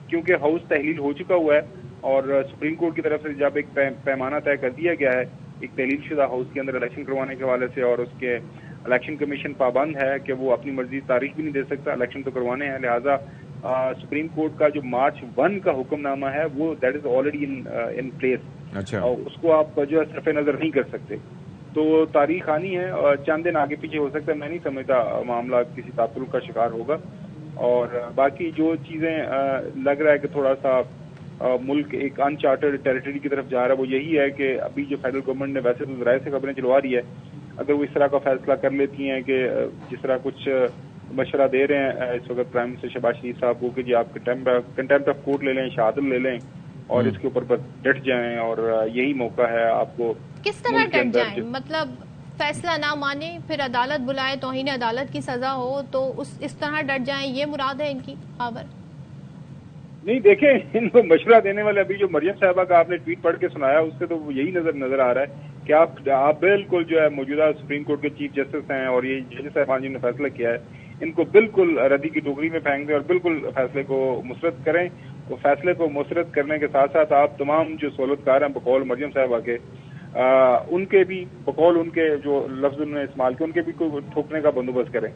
کیونکہ ہاؤس تحلیل ہو چکا ہوا ہے. اور سپریم کورٹ کی طرف سے جب ایک پیمانہ طے کر دیا گیا ہے ایک تحلیل شدہ ہاؤس کے اندر الیکشن کروانے کے حوالے سے، اور اس کے الیکشن کمیشن پابند ہے کہ وہ اپنی مرضی تاریخ بھی نہیں دے سکتا، الیکشن تو کروانے ہیں. لہٰذا سپریم کورٹ کا جو مارچ 1 کا حکم نامہ ہے وہ that is already in place. اچھا، اور اس کو آپ جو ہے صرف نظر نہیں کر سکتے. تو تاریخ آنی ہے، اور چند دن آگے پیچھے ہو سکتا ہے. میں نہیں سمجھتا معاملہ کسی تعطل کا شکار ہوگا. اور باقی جو چیزیں لگ رہا ہے کہ تھوڑا سا ملک ایک انچارٹرڈ ٹیریٹری کی طرف جا رہا ہے، وہ یہی ہے کہ ابھی جو فیڈرل گورنمنٹ نے ویسے تو ذرائع سے خبریں چلوا رہی ہے، اگر وہ اس طرح کا فیصلہ کر لیتی ہیں کہ جس طرح کچھ مشورہ دے رہے ہیں اس وقت پرائم منسٹر شہباز شریف صاحب کو کہ جی آپ کنٹیمپٹ آف کورٹ لے لیں، شہادت لے لیں اور اس کے اوپر بس ڈٹ جائیں، اور یہی موقع ہے آپ کو. کس طرح ڈٹ جائیں؟ مطلب فیصلہ نہ مانے، پھر عدالت بلائے، توہین عدالت کی سزا ہو، تو اس طرح ڈٹ جائیں، یہ مراد ہے ان کی؟ خبر نہیں، دیکھیں ان کو مشورہ دینے والے ابھی جو مریم صاحبہ کا آپ نے ٹویٹ پڑھ کے سنایا اس سے تو یہی نظر آ رہا ہے کہ آپ بالکل جو ہے موجودہ سپریم کورٹ کے چیف جسٹس ہیں اور یہ جج صاحبان جنہوں نے فیصلہ کیا ہے، ان کو بالکل ردی کی ٹوکری میں پھینک دیں اور بالکل فیصلے کو مسترد کریں. تو فیصلے کو مسترد کرنے کے ساتھ ساتھ آپ تمام جو سہولت کار ہیں بقول مریم صاحبہ کے ان کے بھی بقول ان کے جو لفظ انہوں نے استعمال کیا ان کے بھی کوئی ٹھوکنے کا بندوبست کریں.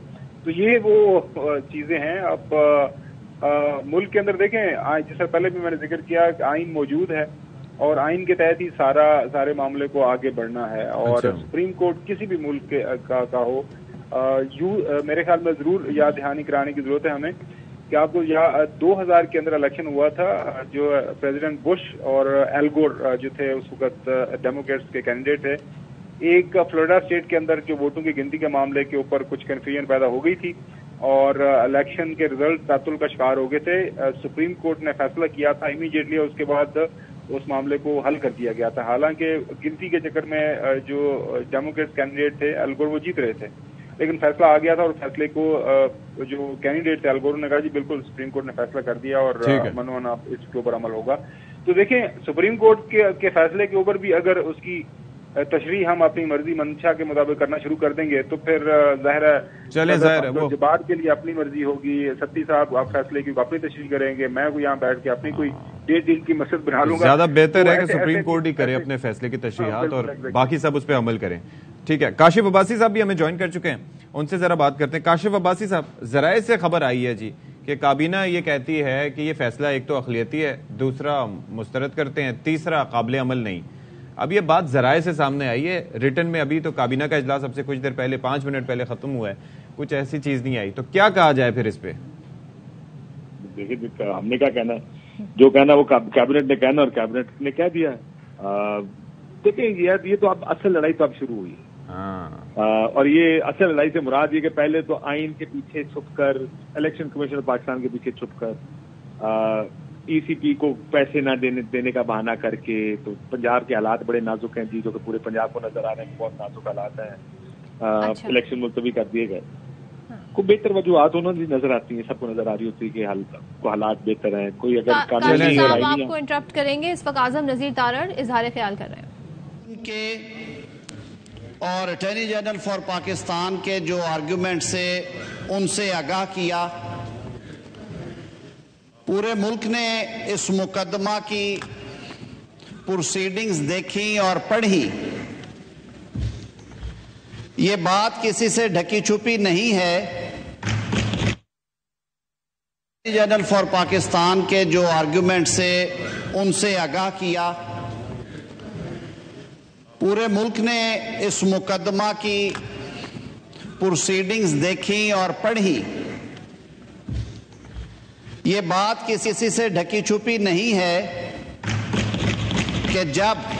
تو یہ وہ چیزیں ہیں. اب ملک کے اندر دیکھیں جس سے پہلے بھی میں نے ذکر کیا کہ آئین موجود ہے اور آئین کے تحت ہی سارے معاملے کو آگے بڑھنا ہے. اور سپریم کورٹ کسی بھی ملک کا ہو میرے خیال میں ضرور یاد دہانی کرانے کی ضرورت ہے ہمیں کہ آپ کو 2000 کے اندر الیکشن ہوا تھا جو پریزیڈنٹ بش اور ایل گور جو تھے اس وقت ڈیموکریٹس کے کینڈیڈیٹ تھے. ایک فلوریڈا اسٹیٹ کے اندر جو ووٹوں کی گنتی کے معاملے کے اوپر کچھ کنفیوژن پیدا ہو گئی تھی اور الیکشن کے ریزلٹ تعطل کا شکار ہو گئے تھے. سپریم کورٹ نے فیصلہ کیا تھا امیڈیٹلی اور اس کے بعد اس معاملے کو حل کر دیا گیا تھا. حالانکہ گنتی کے چکر میں جو ڈیموکریٹ کینڈیڈیٹ تھے ایل گور وہ جیت رہے تھے لیکن فیصلہ آ گیا تھا اور فیصلے کو جو کینڈیڈیٹ تھے ایل گور نے کہا جی بالکل سپریم کورٹ نے فیصلہ کر دیا اور منون آپ اس کے اوپر عمل ہوگا. تو دیکھیں سپریم کورٹ کے فیصلے کے اوپر بھی اگر اس کی تشریح ہم اپنی مرضی منشا کے مطابق کرنا شروع کر دیں گے تو پھر ظاہر ہے جبار کے لیے اپنی مرضی ہوگی. ستی صاحب آپ فیصلے کی اپنی تشریح کریں گے, میں یہاں بیٹھ کے اپنی کوئی 1.5 دن کی مقصد بنا لوں گا. زیادہ بہتر ہے کہ سپریم کورٹ ہی کرے اپنے فیصلے کی تشریحات اور باقی سب اس پہ عمل کریں. ٹھیک ہے, کاشف عباسی صاحب بھی ہمیں جوائن کر چکے ہیں, ان سے ذرا بات کرتے ہیں. کاشف عباسی صاحب, ذرائع سے خبر آئی ہے جی کہ کابینہ یہ کہتی ہے کہ یہ فیصلہ ایک تو اقلیتی ہے, دوسرا مسترد کرتے ہیں, تیسرا قابل عمل نہیں. اب یہ بات ذرائع سے سامنے آئی ہے, ریٹن میں ابھی تو کابینہ کا اجلاس اب سے کچھ دیر پہلے 5 منٹ پہلے ختم ہوا ہے, کچھ ایسی چیز نہیں آئی. تو کیا کہا جائے پھر اس پہ؟ دیکھیے ہم نے کیا کہنا ہے, جو کہنا وہ کیبنٹ نے کہنا اور کیبنٹ نے کہہ دیا. دیکھیں یہ تو اب اصل لڑائی تو اب شروع ہوئی ہے اور یہ اصل لڑائی سے مراد یہ کہ پہلے تو آئین کے پیچھے چھپ کر, الیکشن کمیشن آف پاکستان کے پیچھے چھپ کر, ای سی پی کو پیسے نہ دینے کا بہانہ کر کے, تو پنجاب کے حالات بڑے نازک ہیں جی, جو کہ پورے پنجاب کو نظر آ رہے ہیں بہت نازک حالات ہیں. الیکشن ملتوی کر دیے گئے, کوئی بہتر وجوہات انہوں نے نظر آتی ہیں, سب کو نظر آ رہی ہوتی ہے کہ حالات بہتر ہیں. کوئی اگر قانونی آپ کو انٹرپٹ کریں گے, اس وقت اعظم نذیر تارڑ اظہار خیال کر رہے ہیں کہ اور اٹارنی جنرل فار پاکستان کے جو آرگیومنٹ سے ان سے آگاہ کیا. پورے ملک نے اس مقدمہ کی پروسیڈنگز دیکھی اور پڑھی. یہ بات کسی سے ڈھکی چھپی نہیں ہے. اٹارنی جنرل فار پاکستان کے جو آرگیومنٹ سے ان سے آگاہ کیا. پورے ملک نے اس مقدمہ کی پروسیڈنگز دیکھی اور پڑھی. یہ بات کسی سے ڈھکی چھپی نہیں ہے کہ جب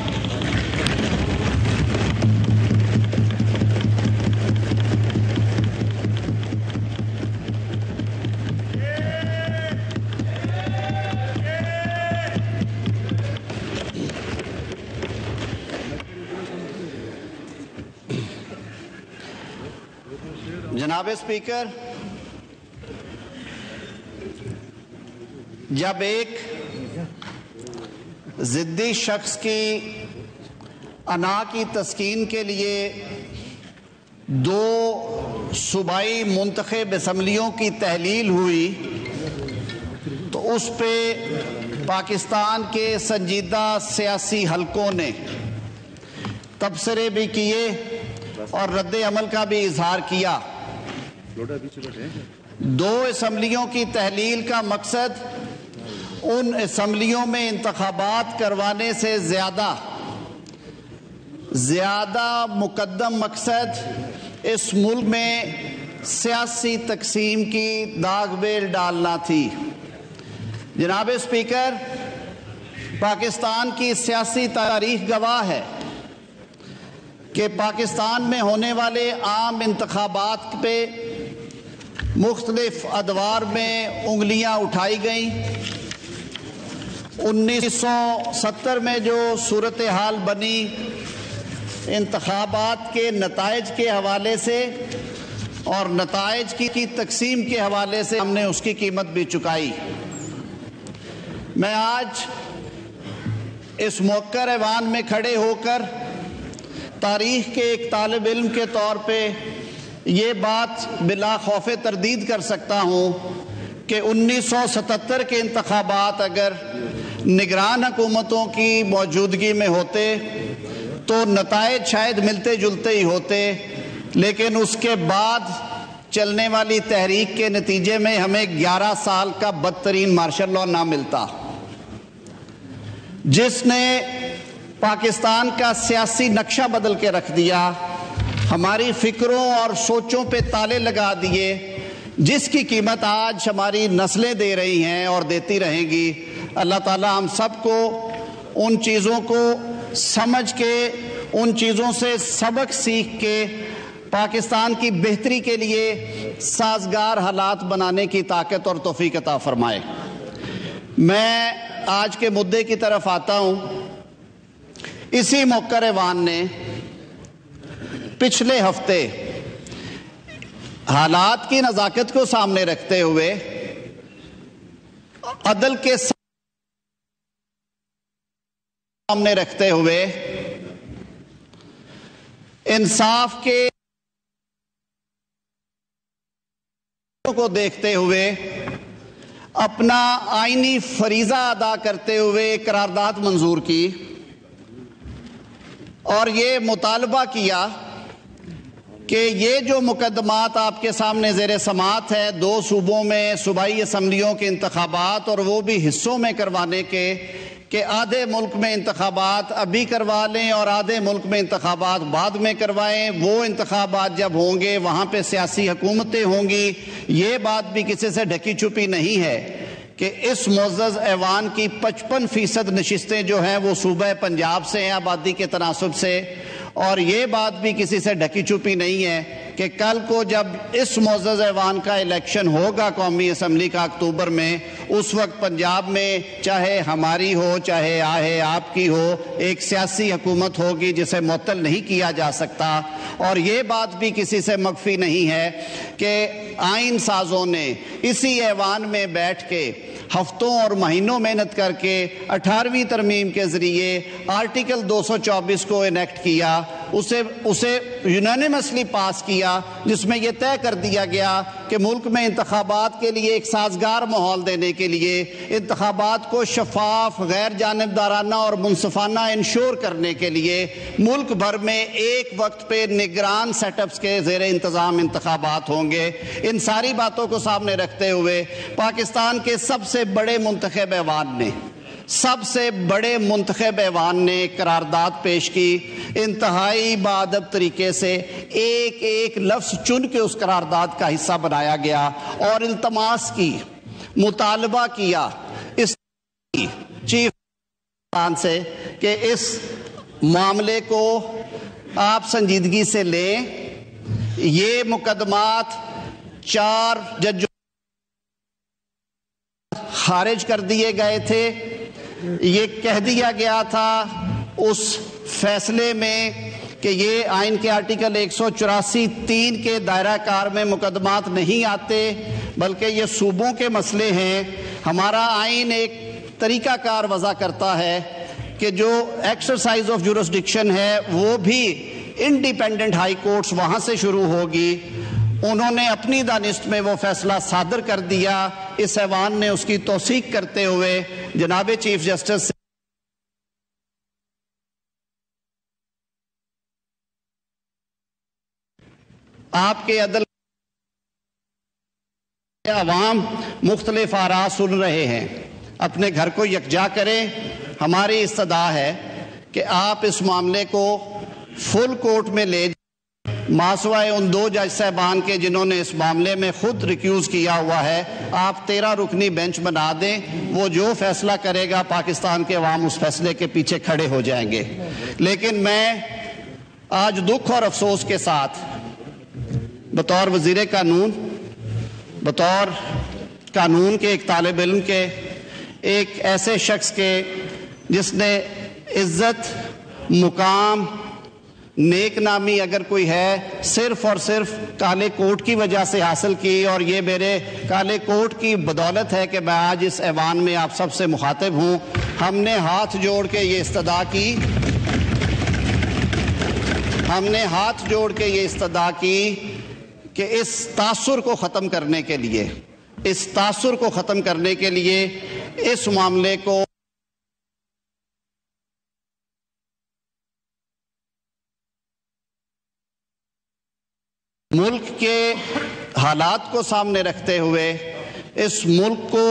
جناب اسپیکر, جب ایک ضدی شخص کی انا کی تسکین کے لیے 2 صوبائی منتخب اسمبلیوں کی تحلیل ہوئی تو اس پہ پاکستان کے سنجیدہ سیاسی حلقوں نے تبصرے بھی کیے اور رد عمل کا بھی اظہار کیا. 2 اسمبلیوں کی تحلیل کا مقصد ان اسمبلیوں میں انتخابات کروانے سے زیادہ مقدم مقصد اس ملک میں سیاسی تقسیم کی داغ بیل ڈالنا تھی. جناب اسپیکر, پاکستان کی سیاسی تاریخ گواہ ہے کہ پاکستان میں ہونے والے عام انتخابات پہ مختلف ادوار میں انگلیاں اٹھائی گئیں. 1970 میں جو صورتحال بنی انتخابات کے نتائج کے حوالے سے اور نتائج کی تقسیم کے حوالے سے ہم نے اس کی قیمت بھی چکائی. میں آج اس موقر ایوان میں کھڑے ہو کر تاریخ کے ایک طالب علم کے طور پہ یہ بات بلا خوف تردید کر سکتا ہوں کہ 1977 کے انتخابات اگر نگران حکومتوں کی موجودگی میں ہوتے تو نتائج شاید ملتے جلتے ہی ہوتے، لیکن اس کے بعد چلنے والی تحریک کے نتیجے میں ہمیں 11 سال کا بدترین مارشل لاء نہ ملتا، جس نے پاکستان کا سیاسی نقشہ بدل کے رکھ دیا، ہماری فکروں اور سوچوں پہ تالے لگا دیے، جس کی قیمت آج ہماری نسلیں دے رہی ہیں اور دیتی رہیں گی۔ اللہ تعالیٰ ہم سب کو ان چیزوں کو سمجھ کے، ان چیزوں سے سبق سیکھ کے پاکستان کی بہتری کے لیے سازگار حالات بنانے کی طاقت اور توفیق عطا فرمائے۔ میں آج کے مدعے کی طرف آتا ہوں۔ اسی موقر ایوان نے پچھلے ہفتے حالات کی نزاکت کو سامنے رکھتے ہوئے، عدل کے سامنے رکھتے ہوئے، انصاف کے کو دیکھتے ہوئے، اپنا آئینی فریضہ ادا کرتے ہوئے قرارداد منظور کی اور یہ مطالبہ کیا کہ یہ جو مقدمات آپ کے سامنے زیر سماعت ہے 2 صوبوں میں صوبائی اسمبلیوں کے انتخابات اور وہ بھی حصوں میں کروانے کے، کہ آدھے ملک میں انتخابات ابھی کروا لیں اور آدھے ملک میں انتخابات بعد میں کروائیں، وہ انتخابات جب ہوں گے وہاں پہ سیاسی حکومتیں ہوں گی۔ یہ بات بھی کسی سے ڈھکی چھپی نہیں ہے کہ اس معزز ایوان کی 55% نشستیں جو ہیں وہ صوبہ پنجاب سے ہیں آبادی کے تناسب سے، اور یہ بات بھی کسی سے ڈھکی چھپی نہیں ہے کہ کل کو جب اس معزز ایوان کا الیکشن ہوگا قومی اسمبلی کا اکتوبر میں، اس وقت پنجاب میں چاہے ہماری ہو چاہے آپ کی ہو، ایک سیاسی حکومت ہوگی جسے معطل نہیں کیا جا سکتا۔ اور یہ بات بھی کسی سے مخفی نہیں ہے کہ آئین سازوں نے اسی ایوان میں بیٹھ کے ہفتوں اور مہینوں محنت کر کے 18ویں ترمیم کے ذریعے آرٹیکل 224 کو انیکٹ کیا، اسے یونانیمسلی پاس کیا، جس میں یہ طے کر دیا گیا کہ ملک میں انتخابات کے لیے ایک سازگار ماحول دینے کے لیے، انتخابات کو شفاف، غیر جانبدارانہ اور منصفانہ انشور کرنے کے لیے ملک بھر میں ایک وقت پہ نگران سیٹ اپس کے زیر انتظام انتخابات ہوں گے۔ ان ساری باتوں کو سامنے رکھتے ہوئے پاکستان کے سب سے بڑے منتخب ایوان نے قرارداد پیش کی، انتہائی باادب طریقے سے ایک لفظ چن کے اس قرارداد کا حصہ بنایا گیا اور التماس کی، مطالبہ کیا اس چیف سے کہ اس معاملے کو آپ سنجیدگی سے لیں۔ یہ مقدمات 4 ججوں خارج کر دیے گئے تھے۔ یہ کہہ دیا گیا تھا اس فیصلے میں کہ یہ آئین کے آرٹیکل 184(3) کے دائرہ کار میں مقدمات نہیں آتے، بلکہ یہ صوبوں کے مسئلے ہیں۔ ہمارا آئین ایک طریقہ کار وضع کرتا ہے کہ جو ایکسرسائز آف جورسڈکشن ہے وہ بھی انڈیپینڈنٹ ہائی کورٹس وہاں سے شروع ہوگی۔ انہوں نے اپنی دانست میں وہ فیصلہ صادر کر دیا۔ اس ایوان نے اس کی توثیق کرتے ہوئے جناب چیف جسٹس سے آپ کے عدل عوام مختلف آراء سن رہے ہیں، اپنے گھر کو یکجا کریں۔ ہماری استدعا ہے کہ آپ اس معاملے کو فل کورٹ میں لے ماسوائے ان 2 جج صاحبان کے جنہوں نے اس معاملے میں خود ریکیوز کیا ہوا ہے، آپ 13 رکنی بینچ بنا دیں۔ وہ جو فیصلہ کرے گا پاکستان کے عوام اس فیصلے کے پیچھے کھڑے ہو جائیں گے۔ لیکن میں آج دکھ اور افسوس کے ساتھ بطور وزیر قانون، بطور قانون کے ایک طالب علم کے، ایک ایسے شخص کے جس نے عزت، مقام، نیک نامی اگر کوئی ہے صرف اور صرف کالے کوٹ کی وجہ سے حاصل کی، اور یہ میرے کالے کوٹ کی بدولت ہے کہ میں آج اس ایوان میں آپ سب سے مخاطب ہوں۔ ہم نے ہاتھ جوڑ کے یہ استدعا کی کہ اس تاثر کو ختم کرنے کے لیے اس معاملے کو ملک کے حالات کو سامنے رکھتے ہوئے اس ملک کو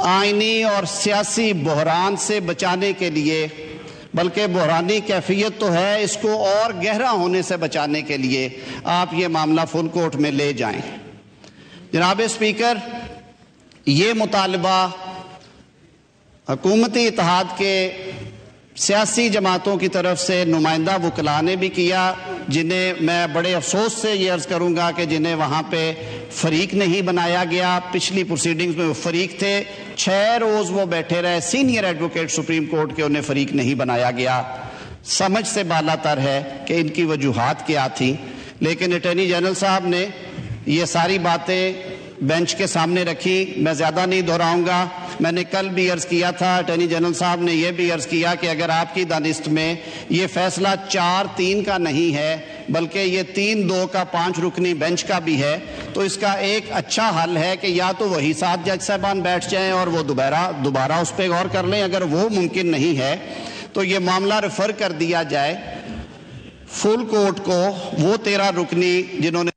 آئینی اور سیاسی بحران سے بچانے کے لیے، بلکہ بحرانی کیفیت تو ہے، اس کو اور گہرا ہونے سے بچانے کے لیے آپ یہ معاملہ فل کورٹ میں لے جائیں۔ جناب اسپیکر، یہ مطالبہ حکومتی اتحاد کے سیاسی جماعتوں کی طرف سے نمائندہ وکلاء نے بھی کیا، جنہیں میں بڑے افسوس سے یہ عرض کروں گا کہ جنہیں وہاں پہ فریق نہیں بنایا گیا۔ پچھلی پروسیڈنگز میں وہ فریق تھے، 6 روز وہ بیٹھے رہے، سینئر ایڈوکیٹ سپریم کورٹ کے، انہیں فریق نہیں بنایا گیا۔ سمجھ سے بالا تر ہے کہ ان کی وجوہات کیا تھیں، لیکن اٹارنی جنرل صاحب نے یہ ساری باتیں بینچ کے سامنے رکھی، میں زیادہ نہیں دہراؤں گا۔ میں نے کل بھی عرض کیا تھا، اٹارنی جنرل صاحب نے یہ بھی عرض کیا کہ اگر آپ کی دانست میں یہ فیصلہ 4-3 کا نہیں ہے بلکہ یہ 3-2 کا 5 رکنی بینچ کا بھی ہے، تو اس کا ایک اچھا حل ہے کہ یا تو وہی 7 جج صاحبان بیٹھ جائیں اور وہ دوبارہ اس پہ غور کر لیں۔ اگر وہ ممکن نہیں ہے تو یہ معاملہ ریفر کر دیا جائے فل کورٹ کو، وہ 13 رکنی جنہوں نے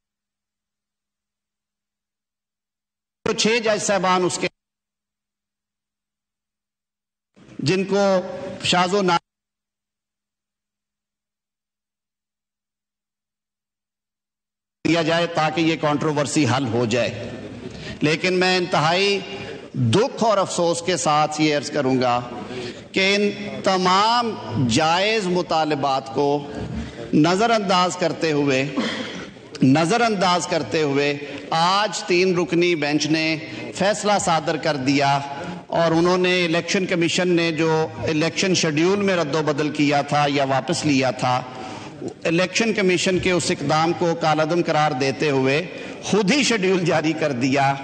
6 جج صاحبان اس کے جن کو شاذ و نادر دیا جائے تاکہ یہ کنٹروورسی حل ہو جائے۔ لیکن میں انتہائی دکھ اور افسوس کے ساتھ یہ عرض کروں گا کہ ان تمام جائز مطالبات کو نظر انداز کرتے ہوئے آج 3 رکنی بینچ نے فیصلہ صادر کر دیا، اور انہوں نے الیکشن کمیشن نے جو الیکشن شیڈیول میں رد و بدل کیا تھا یا واپس لیا تھا، الیکشن کمیشن کے اس اقدام کو کالعدم قرار دیتے ہوئے خود ہی شیڈیول جاری کر دیا،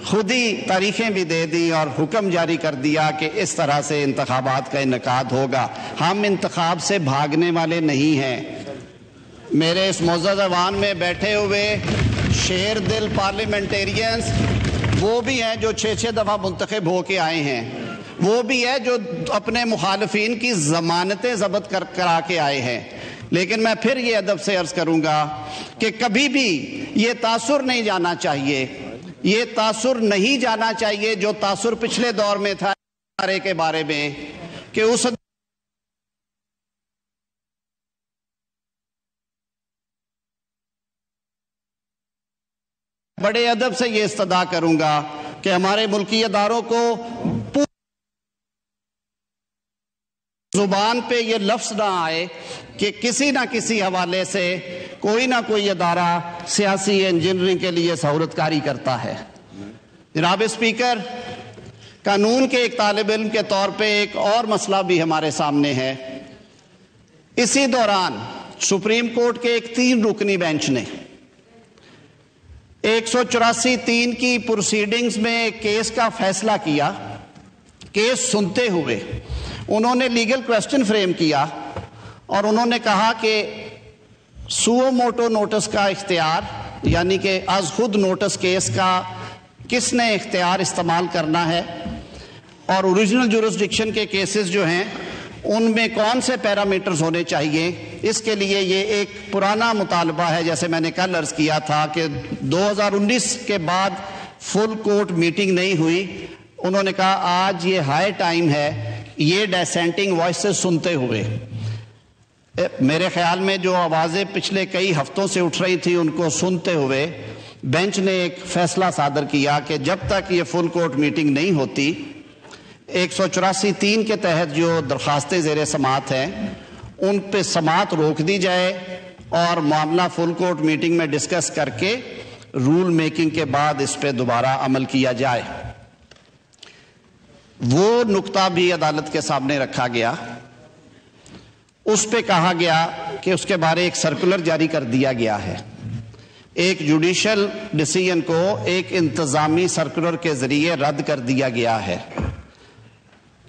خود ہی تاریخیں بھی دے دی اور حکم جاری کر دیا کہ اس طرح سے انتخابات کا انعقاد ہوگا۔ ہم انتخاب سے بھاگنے والے نہیں ہیں۔ میرے اس معزز ایوان میں بیٹھے ہوئے شیر دل پارلیمنٹیرینز وہ بھی ہیں جو 6 دفعہ منتخب ہو کے آئے ہیں، وہ بھی ہے جو اپنے مخالفین کی ضمانتیں ضبط کرا کے آئے ہیں۔ لیکن میں پھر یہ ادب سے عرض کروں گا کہ کبھی بھی یہ تاثر نہیں جانا چاہیے، جو تاثر پچھلے دور میں تھا کے بارے میں، کہ اس بڑے ادب سے یہ استدعا کروں گا کہ ہمارے ملکی اداروں کو زبان پہ یہ لفظ نہ آئے کہ کسی نہ کسی حوالے سے کوئی نہ کوئی ادارہ سیاسی انجینئرنگ کے لیے سہولت کاری کرتا ہے۔ جناب اسپیکر، قانون کے ایک طالب علم کے طور پہ ایک اور مسئلہ بھی ہمارے سامنے ہے۔ اسی دوران سپریم کورٹ کے ایک 3 رکنی بینچ نے 184(3) کی پروسیڈنگز میں ایک کیس کا فیصلہ کیا۔ کیس سنتے ہوئے انہوں نے لیگل کویسچن فریم کیا اور انہوں نے کہا کہ سو موٹو نوٹس کا اختیار، یعنی کہ از خود نوٹس کیس کا کس نے اختیار استعمال کرنا ہے، اور اوریجنل جورسڈکشن کے کیسز جو ہیں ان میں کون سے پیرامیٹرز ہونے چاہیے۔ اس کے لیے یہ ایک پرانا مطالبہ ہے، جیسے میں نے کل عرض کیا تھا کہ 2019 کے بعد فل کورٹ میٹنگ نہیں ہوئی۔ انہوں نے کہا آج یہ ہائی ٹائم ہے یہ ڈیسینٹنگ وائسز سنتے ہوئے، میرے خیال میں جو آوازیں پچھلے کئی ہفتوں سے اٹھ رہی تھی ان کو سنتے ہوئے بینچ نے ایک فیصلہ صادر کیا کہ جب تک یہ فل کورٹ میٹنگ نہیں ہوتی 184(3) کے تحت جو درخواستیں زیر سماعت ہیں ان پہ سماعت روک دی جائے اور معاملہ فل کورٹ میٹنگ میں ڈسکس کر کے رول میکنگ کے بعد اس پہ دوبارہ عمل کیا جائے۔ وہ نقطہ بھی عدالت کے سامنے رکھا گیا، اس پہ کہا گیا کہ اس کے بارے ایک سرکولر جاری کر دیا گیا ہے۔ ایک جوڈیشل ڈیسیژن کو ایک انتظامی سرکولر کے ذریعے رد کر دیا گیا ہے۔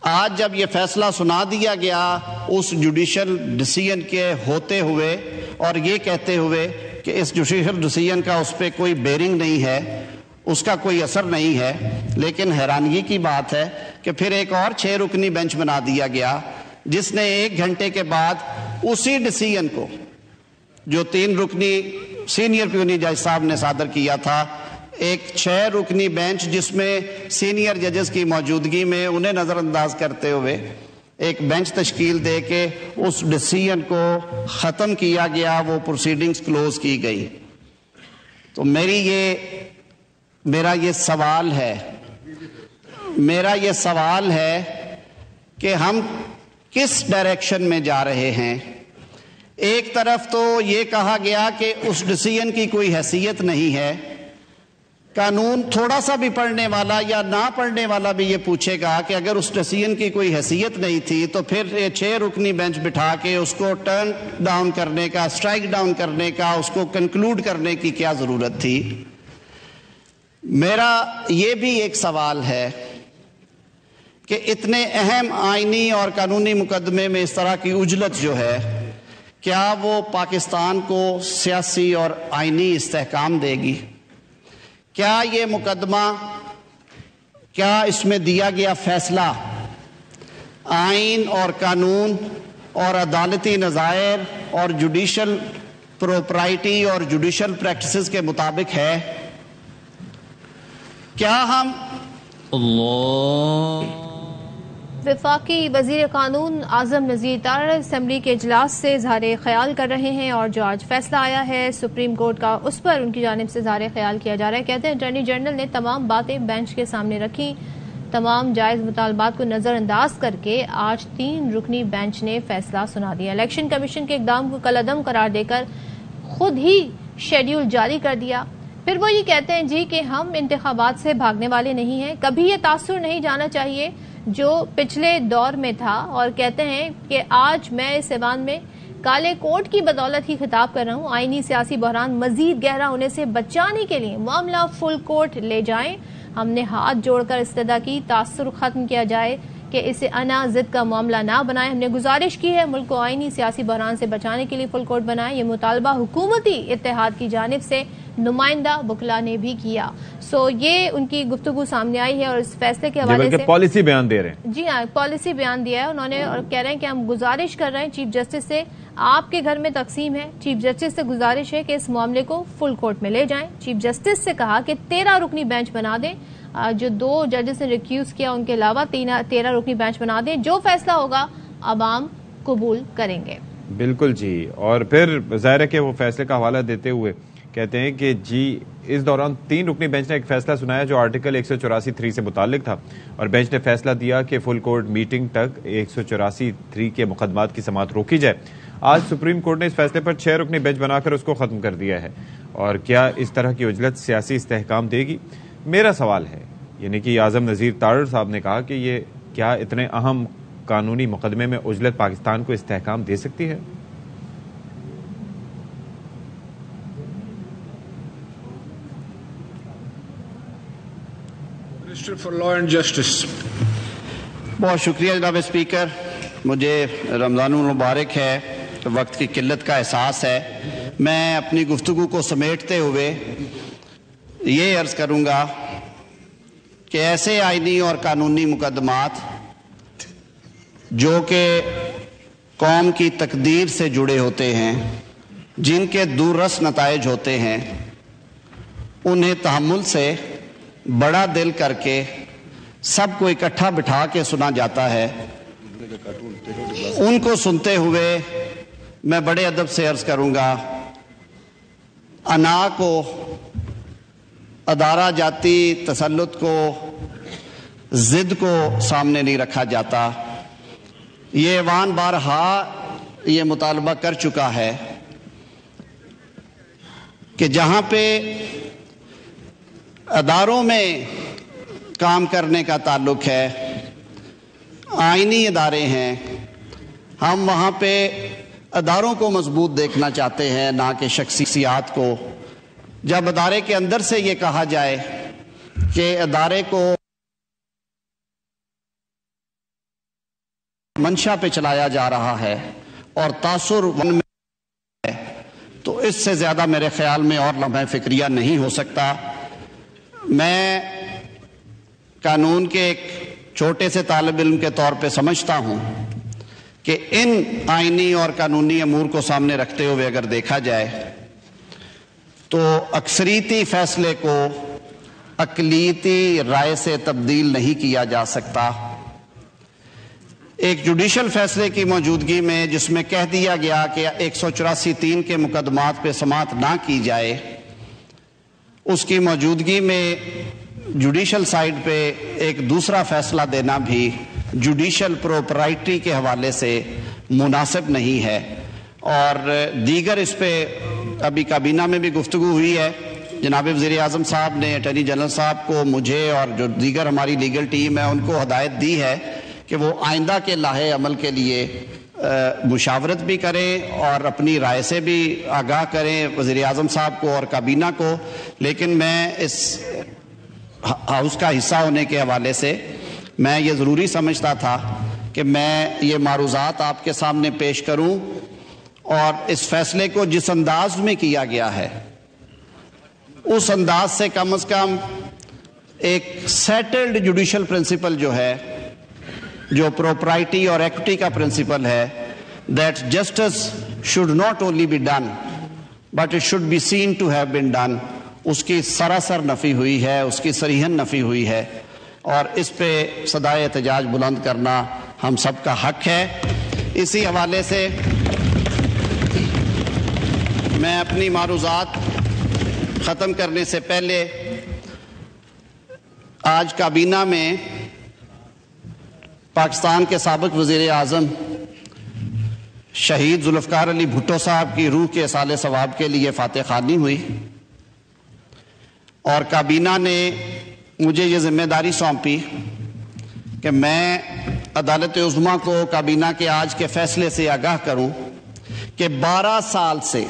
آج جب یہ فیصلہ سنا دیا گیا اس جوڈیشل ڈیسیژن کے ہوتے ہوئے اور یہ کہتے ہوئے کہ اس جوڈیشل ڈیسیژن کا اس پہ کوئی بیرنگ نہیں ہے، اس کا کوئی اثر نہیں ہے، لیکن حیرانگی کی بات ہے کہ پھر ایک اور 6 رکنی بینچ بنا دیا گیا جس نے 1 گھنٹے کے بعد اسی ڈیسیژن کو جو 3 رکنی سینئر پیونی جج صاحب نے صادر کیا تھا، ایک 6 رکنی بینچ جس میں سینئر ججز کی موجودگی میں انہیں نظر انداز کرتے ہوئے ایک بینچ تشکیل دے کے اس ڈیسیژن کو ختم کیا گیا، وہ پروسیڈنگز کلوز کی گئی۔ تو میرا یہ سوال ہے کہ ہم کس ڈائریکشن میں جا رہے ہیں؟ ایک طرف تو یہ کہا گیا کہ اس ڈیسیژن کی کوئی حیثیت نہیں ہے، قانون تھوڑا سا بھی پڑھنے والا یا نہ پڑھنے والا بھی یہ پوچھے گا کہ اگر اس ڈیسیژن کی کوئی حیثیت نہیں تھی تو پھر یہ 6 رکنی بینچ بٹھا کے اس کو ٹرن ڈاؤن کرنے کا، اسٹرائک ڈاؤن کرنے کا، اس کو کنکلوڈ کرنے کی کیا ضرورت تھی؟ میرا یہ بھی ایک سوال ہے کہ اتنے اہم آئینی اور قانونی مقدمے میں اس طرح کی عجلت جو ہے، کیا وہ پاکستان کو سیاسی اور آئینی استحکام دے گی؟ کیا یہ مقدمہ، کیا اس میں دیا گیا فیصلہ آئین اور قانون اور عدالتی نظائر اور جوڈیشل پروپرائٹی اور جوڈیشل پریکٹسز کے مطابق ہے؟ کیا ہم وفاقی وزیر قانون اعظم نذیر تارڑ اسمبلی کے اجلاس سے اظہار خیال کر رہے ہیں، اور جو آج فیصلہ آیا ہے سپریم کورٹ کا اس پر ان کی جانب سے اظہار خیال کیا جا رہا ہے۔ کہتے ہیں اٹارنی جنرل نے تمام باتیں بینچ کے سامنے رکھی، تمام جائز مطالبات کو نظر انداز کر کے آج 3 رکنی بینچ نے فیصلہ سنا دیا۔ الیکشن کمیشن کے اقدام کو کالعدم قرار دے کر خود ہی شیڈیول جاری کر دیا۔ پھر وہ یہ کہتے ہیں جی کہ ہم انتخابات سے بھاگنے والے نہیں ہیں، کبھی یہ تاثر نہیں جانا چاہیے جو پچھلے دور میں تھا، اور کہتے ہیں کہ آج میں اس ایوان میں کالے کوٹ کی بدولت ہی خطاب کر رہا ہوں۔ آئینی سیاسی بحران مزید گہرا ہونے سے بچانے کے لیے معاملہ فل کورٹ لے جائیں۔ ہم نے ہاتھ جوڑ کر استدعا کی تاثر ختم کیا جائے کہ اسے انا ضد کا معاملہ نہ بنائیں۔ ہم نے گزارش کی ہے ملک کو آئینی سیاسی بحران سے بچانے کے لیے فل کورٹ بنائیں۔ یہ مطالبہ حکومتی اتحاد کی جانب سے نمائندہ وکلا نے بھی کیا۔ یہ ان کی گفتگو سامنے آئی ہے، اور اس فیصلے کے حوالے سے پالیسی بیان دے رہے ہیں۔ جی ہاں، پالیسی بیان دیا ہے انہوں نے، اور کہہ رہے ہیں کہ ہم گزارش کر رہے ہیں چیف جسٹس سے، آپ کے گھر میں تقسیم ہے، چیف جسٹس سے گزارش ہے کہ اس معاملے کو فل کورٹ میں لے جائیں۔ چیف جسٹس سے کہا کہ 13 رکنی بینچ بنا دیں، جو 2 ججز نے ریکیوز کیا ان کے علاوہ 13 رکنی بینچ بنا دیں، جو فیصلہ ہوگا عوام قبول کریں گے۔ بالکل جی، اور پھر ظاہر ہے کہ وہ فیصلے کا حوالہ دیتے ہوئے کہتے ہیں کہ جی اس دوران 3 رکنی بینچ نے ایک فیصلہ سنایا جو آرٹیکل 184(3) سے متعلق تھا، اور بینچ نے فیصلہ دیا کہ فل کورٹ میٹنگ تک 184(3) کے مقدمات کی سماعت روکی جائے۔ آج سپریم کورٹ نے اس فیصلے پر 6 رکنی بینچ بنا کر اس کو ختم کر دیا ہے، اور کیا اس طرح کی عجلت سیاسی استحکام دے گی؟ میرا سوال ہے، یعنی کہ اعظم نذیر تارڑ صاحب نے کہا کہ یہ کیا اتنے اہم قانونی مقدمے میں عجلت پاکستان کو استحکام دے سکتی ہے؟ Minister for law and justice. بہت شکریہ جناب اسپیکر، مجھے رمضان المبارک ہے، وقت کی قلت کا احساس ہے۔ میں اپنی گفتگو کو سمیٹتے ہوئے یہ عرض کروں گا کہ ایسے آئینی اور قانونی مقدمات جو کہ قوم کی تقدیر سے جڑے ہوتے ہیں، جن کے دوررس نتائج ہوتے ہیں، انہیں تحمل سے بڑا دل کر کے سب کو اکٹھا بٹھا کے سنا جاتا ہے۔ ان کو سنتے ہوئے میں بڑے ادب سے عرض کروں گا، انا کو، ادارہ جاتی تسلط کو، ضد کو سامنے نہیں رکھا جاتا۔ یہ ایوان بارہا یہ مطالبہ کر چکا ہے کہ جہاں پہ اداروں میں کام کرنے کا تعلق ہے، آئینی ادارے ہیں، ہم وہاں پہ اداروں کو مضبوط دیکھنا چاہتے ہیں، نہ کہ شخصیات کو۔ جب ادارے کے اندر سے یہ کہا جائے کہ ادارے کو منشا پہ چلایا جا رہا ہے اور تاثر ون میں ہے، تو اس سے زیادہ میرے خیال میں اور لمحہ فکریہ نہیں ہو سکتا۔ میں قانون کے ایک چھوٹے سے طالب علم کے طور پہ سمجھتا ہوں کہ ان آئینی اور قانونی امور کو سامنے رکھتے ہوئے اگر دیکھا جائے تو اکثریتی فیصلے کو اقلیتی رائے سے تبدیل نہیں کیا جا سکتا۔ ایک جوڈیشل فیصلے کی موجودگی میں جس میں کہہ دیا گیا کہ 184(3) کے مقدمات پہ سماعت نہ کی جائے، اس کی موجودگی میں جوڈیشل سائیڈ پہ ایک دوسرا فیصلہ دینا بھی جوڈیشل پروپرائٹی کے حوالے سے مناسب نہیں ہے۔ اور دیگر اس پہ ابھی کابینہ میں بھی گفتگو ہوئی ہے۔ جناب وزیر اعظم صاحب نے اٹارنی جنرل صاحب کو، مجھے اور جو دیگر ہماری لیگل ٹیم ہے ان کو ہدایت دی ہے کہ وہ آئندہ کے لاہے عمل کے لیے مشاورت بھی کریں اور اپنی رائے سے بھی آگاہ کریں وزیر اعظم صاحب کو اور کابینہ کو۔ لیکن میں اس ہاؤس کا حصہ ہونے کے حوالے سے میں یہ ضروری سمجھتا تھا کہ میں یہ معروضات آپ کے سامنے پیش کروں، اور اس فیصلے کو جس انداز میں کیا گیا ہے اس انداز سے کم از کم ایک سیٹلڈ جوڈیشل پرنسپل جو ہے، جو پروپرائٹی اور ایکوٹی کا پرنسپل ہے، that justice should not only be done but it should be seen to have been done، اس کی سراسر نفی ہوئی ہے، اس کی صریحاً نفی ہوئی ہے، اور اس پہ صدائے احتجاج بلند کرنا ہم سب کا حق ہے۔ اسی حوالے سے میں اپنی معروضات ختم کرنے سے پہلے آج کابینہ میں پاکستان کے سابق وزیر اعظم شہید ذوالفقار علی بھٹو صاحب کی روح کے ایصال ثواب کے لیے فاتح خوانی ہوئی، اور کابینہ نے مجھے یہ ذمہ داری سونپی کہ میں عدالت عظمیٰ کو کابینہ کے آج کے فیصلے سے آگاہ کروں کہ 12 سال سے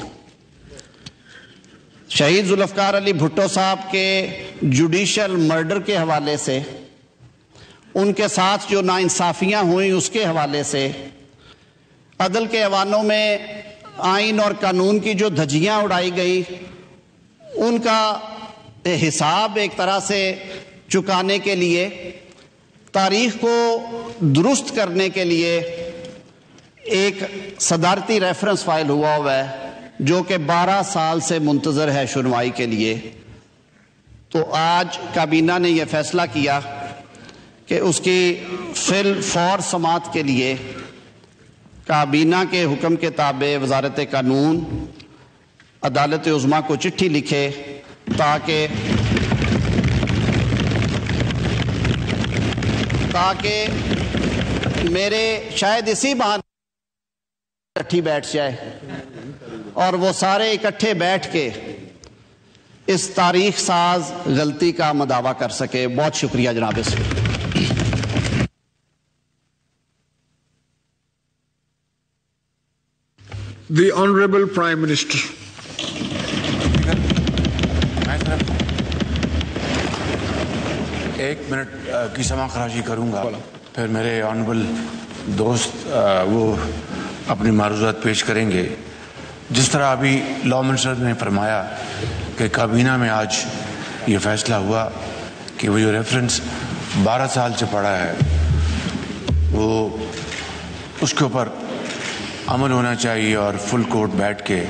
شہید ذوالفقار علی بھٹو صاحب کے جوڈیشل مرڈر کے حوالے سے، ان کے ساتھ جو ناانصافیاں ہوئیں اس کے حوالے سے، عدل کے ایوانوں میں آئین اور قانون کی جو دھجیاں اڑائی گئی ان کا حساب ایک طرح سے چکانے کے لیے، تاریخ کو درست کرنے کے لیے ایک صدارتی ریفرنس فائل ہوا ہے جو کہ 12 سال سے منتظر ہے سنوائی کے لیے۔ تو آج کابینہ نے یہ فیصلہ کیا کہ اس کی فی الفور سماعت کے لیے کابینہ کے حکم کے تابع وزارت قانون عدالت عظمیٰ کو چٹھی لکھے تاکہ میرے شاید اسی بہانے اکٹھی بیٹھ جائے اور وہ سارے اکٹھے بیٹھ کے اس تاریخ ساز غلطی کا مداوع کر سکے۔ بہت شکریہ جناب speaker. The Honorable Prime Minister. میں صرف 1 منٹ کی سماع خراشی کروں گا، پھر میرے آنریبل دوست وہ اپنی معروضات پیش کریں گے۔ جس طرح ابھی لا منسٹر نے فرمایا کہ کابینہ میں آج یہ فیصلہ ہوا کہ وہ جو ریفرنس 12 سال سے پڑا ہے وہ اس کے اوپر عمل ہونا چاہیے اور فل کورٹ بیٹھ کے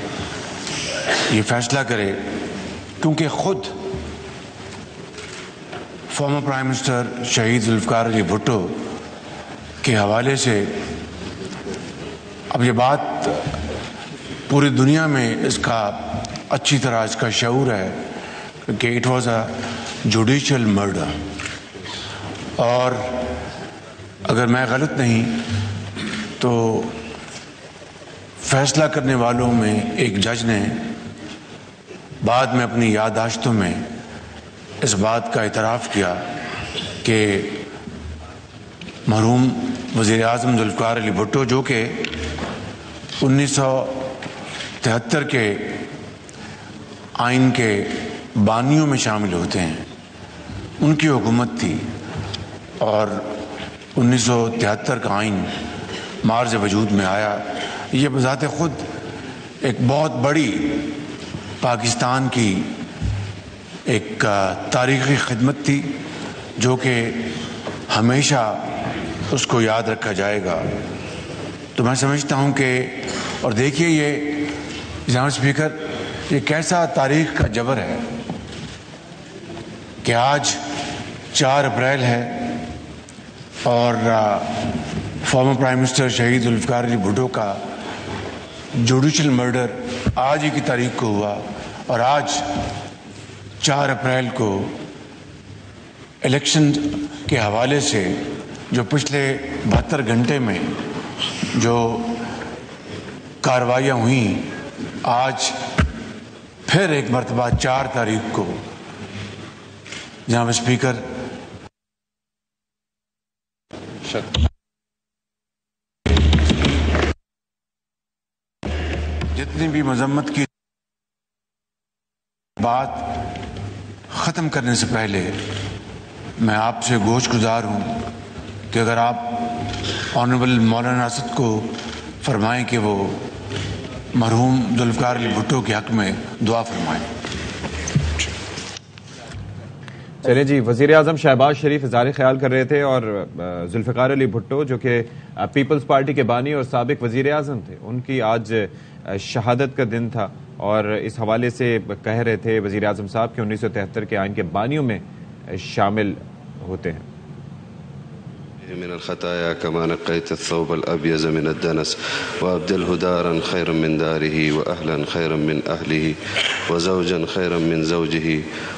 یہ فیصلہ کرے، کیونکہ خود فارمر پرائم منسٹر شہید ذوالفقار علی بھٹو کے حوالے سے اب یہ بات پوری دنیا میں اس کا اچھی طرح اس کا شعور ہے کہ it was a judicial murder, اور اگر میں غلط نہیں تو فیصلہ کرنے والوں میں ایک جج نے بعد میں اپنی یادداشتوں میں اس بات کا اعتراف کیا کہ مرحوم وزیر اعظم ذوالفقار علی بھٹو، جو کہ 1973 کے آئین کے بانیوں میں شامل ہوتے ہیں، ان کی حکومت تھی اور 1973 کا آئین مارز وجود میں آیا۔ یہ بذات خود ایک بہت بڑی پاکستان کی ایک تاریخی خدمت تھی جو کہ ہمیشہ اس کو یاد رکھا جائے گا. تو میں سمجھتا ہوں کہ اور دیکھیے یہ جناب اسپیکر یہ کیسا تاریخ کا جبر ہے کہ آج 4 اپریل ہے اور فارمر پرائم منسٹر شہید ذوالفقار علی بھٹو کا جوڈیشل مرڈر آج ہی کی تاریخ کو ہوا اور آج 4 اپریل کو الیکشن کے حوالے سے جو پچھلے 72 گھنٹے میں جو کارروائیاں ہوئیں آج پھر ایک مرتبہ 4 تاریخ کو جناب اسپیکر جتنی بھی مذمت کی بات ختم کرنے سے پہلے میں آپ سے گوش گزار ہوں کہ اگر آپ آنریبل مولانا اسد کو فرمائیں کہ وہ مرحوم ذوالفقار علی بھٹو کے حق میں دعا فرمائیں. چلیں جی، وزیر اعظم شہباز شریف اظہار خیال کر رہے تھے اور ذوالفقار علی بھٹو جو کہ پیپلز پارٹی کے بانی اور سابق وزیر اعظم تھے، ان کی آج شہادت کا دن تھا اور اس حوالے سے کہہ رہے تھے وزیر اعظم صاحب کہ 1973 کے آئین کے بانیوں میں شامل ہوتے ہیں. من الخطايا كما نقيت الثوب الأبيض من الدنس وأبدله دارا خيرا من داره وأهلا خيرا من أهله وزوجا خيرا من زوجه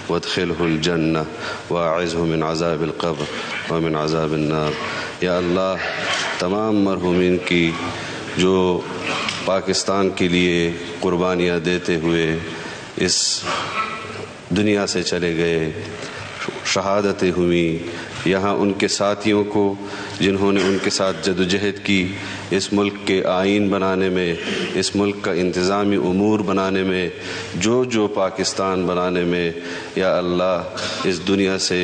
وادخله الجنة وأعذه من عذاب القبر ومن عذاب النار. یا اللہ تمام مرحومین کی جو پاکستان کے لیے قربانیاں دیتے ہوئے اس دنیا سے چلے گئے، شہادتیں ہوئیں، یہاں ان کے ساتھیوں کو جنہوں نے ان کے ساتھ جدوجہد کی اس ملک کے آئین بنانے میں، اس ملک کا انتظامی امور بنانے میں، جو پاکستان بنانے میں، یا اللہ اس دنیا سے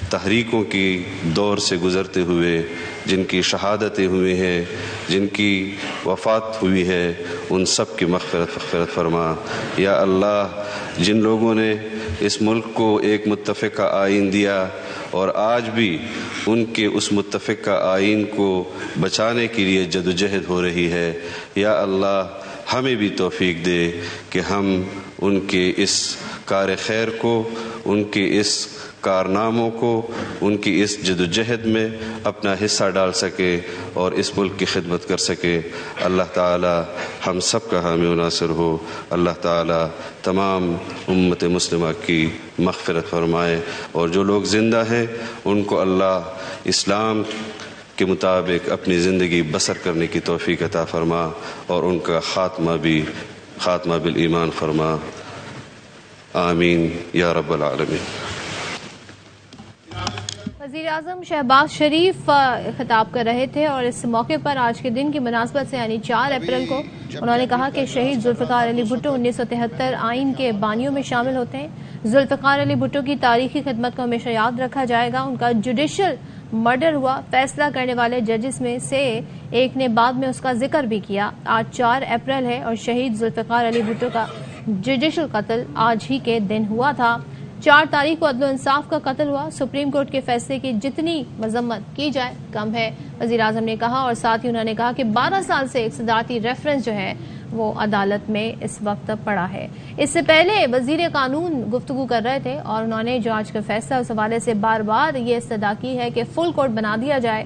تحریکوں کی دور سے گزرتے ہوئے جن کی شہادتیں ہوئی ہیں، جن کی وفات ہوئی ہے، ان سب کی مغفرت فرما. یا اللہ جن لوگوں نے اس ملک کو ایک متفقہ آئین دیا اور آج بھی ان کے اس متفقہ آئین کو بچانے کے لیے جدوجہد ہو رہی ہے، یا اللہ ہمیں بھی توفیق دے کہ ہم ان کے اس کار خیر کو، ان کے اس کارناموں کو، ان کی اس جدوجہد میں اپنا حصہ ڈال سکے اور اس ملک کی خدمت کر سکے. اللہ تعالی ہم سب کا حامی و ناصر ہو. اللہ تعالی تمام امت مسلمہ کی مغفرت فرمائے اور جو لوگ زندہ ہیں ان کو اللہ اسلام کے مطابق اپنی زندگی بسر کرنے کی توفیق عطا فرما اور ان کا خاتمہ بالایمان فرما. آمین یا رب العالمین. وزیر اعظم شہباز شریف خطاب کر رہے تھے اور اس موقع پر آج کے دن کی مناسبت سے یعنی 4 اپریل کو انہوں نے کہا کہ شہید ذوالفقار علی بھٹو 1973 آئین کے بانیوں میں شامل ہوتے ہیں. ذوالفقار علی بھٹو کی تاریخی خدمت کو ہمیشہ یاد رکھا جائے گا. ان کا جوڈیشل مرڈر ہوا، فیصلہ کرنے والے ججز میں سے ایک نے بعد میں اس کا ذکر بھی کیا. آج 4 اپریل ہے اور شہید ذوالفقار علی بھٹو کا جوڈیشل قتل آج ہی کے دن ہوا تھا. 4 تاریخ کو عدل و انصاف کا قتل ہوا. سپریم کورٹ کے فیصلے کی جتنی مذمت کی جائے کم ہے، وزیر اعظم نے کہا، اور ساتھ ہی انہوں نے کہا کہ 12 سال سے ایک صدارتی ریفرنس جو ہے وہ عدالت میں اس وقت پڑا ہے. اس سے پہلے وزیر قانون گفتگو کر رہے تھے اور انہوں نے جو آج کا فیصلہ اس حوالے سے بار بار یہ استدعا کی ہے کہ فل کورٹ بنا دیا جائے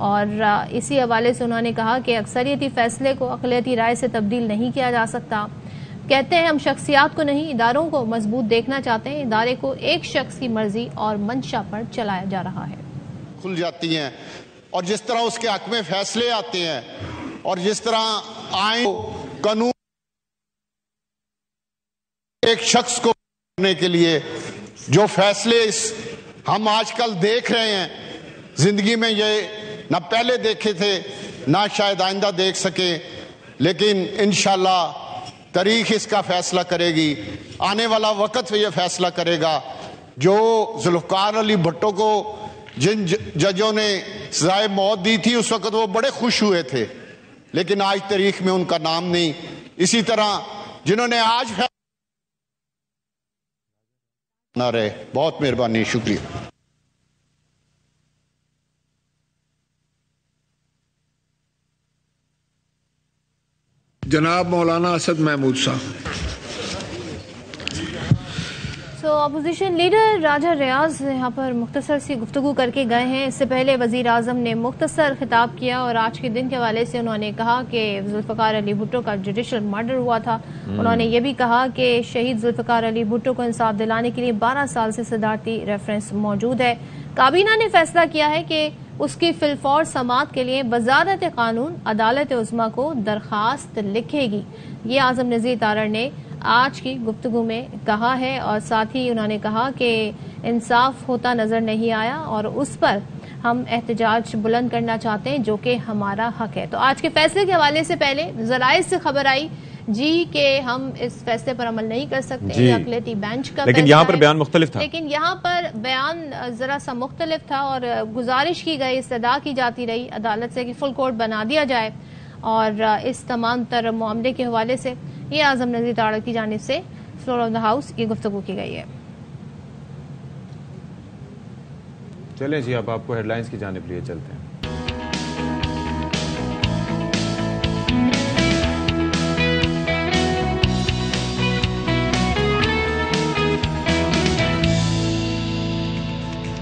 اور اسی حوالے سے انہوں نے کہا کہ اکثریتی فیصلے کو اقلیتی رائے سے تبدیل نہیں کیا جا سکتا. کہتے ہیں ہم شخصیات کو نہیں اداروں کو مضبوط دیکھنا چاہتے ہیں. ادارے کو ایک شخص کی مرضی اور منشا پر چلایا جا رہا ہے. کھل جاتی ہیں اور جس طرح اس کے حق میں فیصلے آتے ہیں اور جس طرح آئین قانون ایک شخص کو کرنے کے لیے جو فیصلے ہم آج کل دیکھ رہے ہیں زندگی میں یہ نہ پہلے دیکھے تھے نہ شاید آئندہ دیکھ سکے، لیکن انشاءاللہ تاریخ اس کا فیصلہ کرے گی. آنے والا وقت یہ فیصلہ کرے گا. جو ذوالفقار علی بھٹو کو جن ججوں نے سزائے موت دی تھی اس وقت وہ بڑے خوش ہوئے تھے، لیکن آج تاریخ میں ان کا نام نہیں. اسی طرح جنہوں نے آج نہ رہے. بہت مہربانی، شکریہ. جناب مولانا اسد محمود صاحب. اپوزیشن لیڈر راجہ ریاض یہاں پر مختصر سی گفتگو کر کے گئے ہیں. اس سے پہلے وزیر اعظم نے مختصر خطاب کیا اور آج کے دن کے حوالے سے انہوں نے کہا کہ ذوالفقار علی بھٹو کا جوڈیشل مرڈر ہوا تھا. انہوں نے یہ بھی کہا کہ شہید ذوالفقار علی بھٹو کو انصاف دلانے کے لیے 12 سال سے صدارتی ریفرنس موجود ہے. کابینہ نے فیصلہ کیا ہے کہ اس کی فی الفور سماعت کے لیے وزارت قانون عدالت عظمیٰ کو درخواست لکھے گی. یہ اعظم نذیر تارڑ نے آج کی گفتگو میں کہا ہے اور ساتھ ہی انہوں نے کہا کہ انصاف ہوتا نظر نہیں آیا اور اس پر ہم احتجاج بلند کرنا چاہتے ہیں جو کہ ہمارا حق ہے. تو آج کے فیصلے کے حوالے سے پہلے ذرائع سے خبر آئی کہ ہم اس فیصلے پر عمل نہیں کر سکتے. اقلیتی بینچ کا لیکن یہاں پر بیان مختلف تھا. لیکن یہاں پر بیان ذرا سا مختلف تھا اور گزارش کی گئی، استدعا کی جاتی رہی عدالت سے کہ فل کورٹ بنا دیا جائے. اور اس تمام تر معاملے کے حوالے سے یہ اعظم نذیر تارڑ کی جانب سے فلور آف دا ہاؤس یہ گفتگو کی گئی ہے. چلیں جی اب آپ کو ہیڈ لائنز کی جانب لیے چلتے ہیں.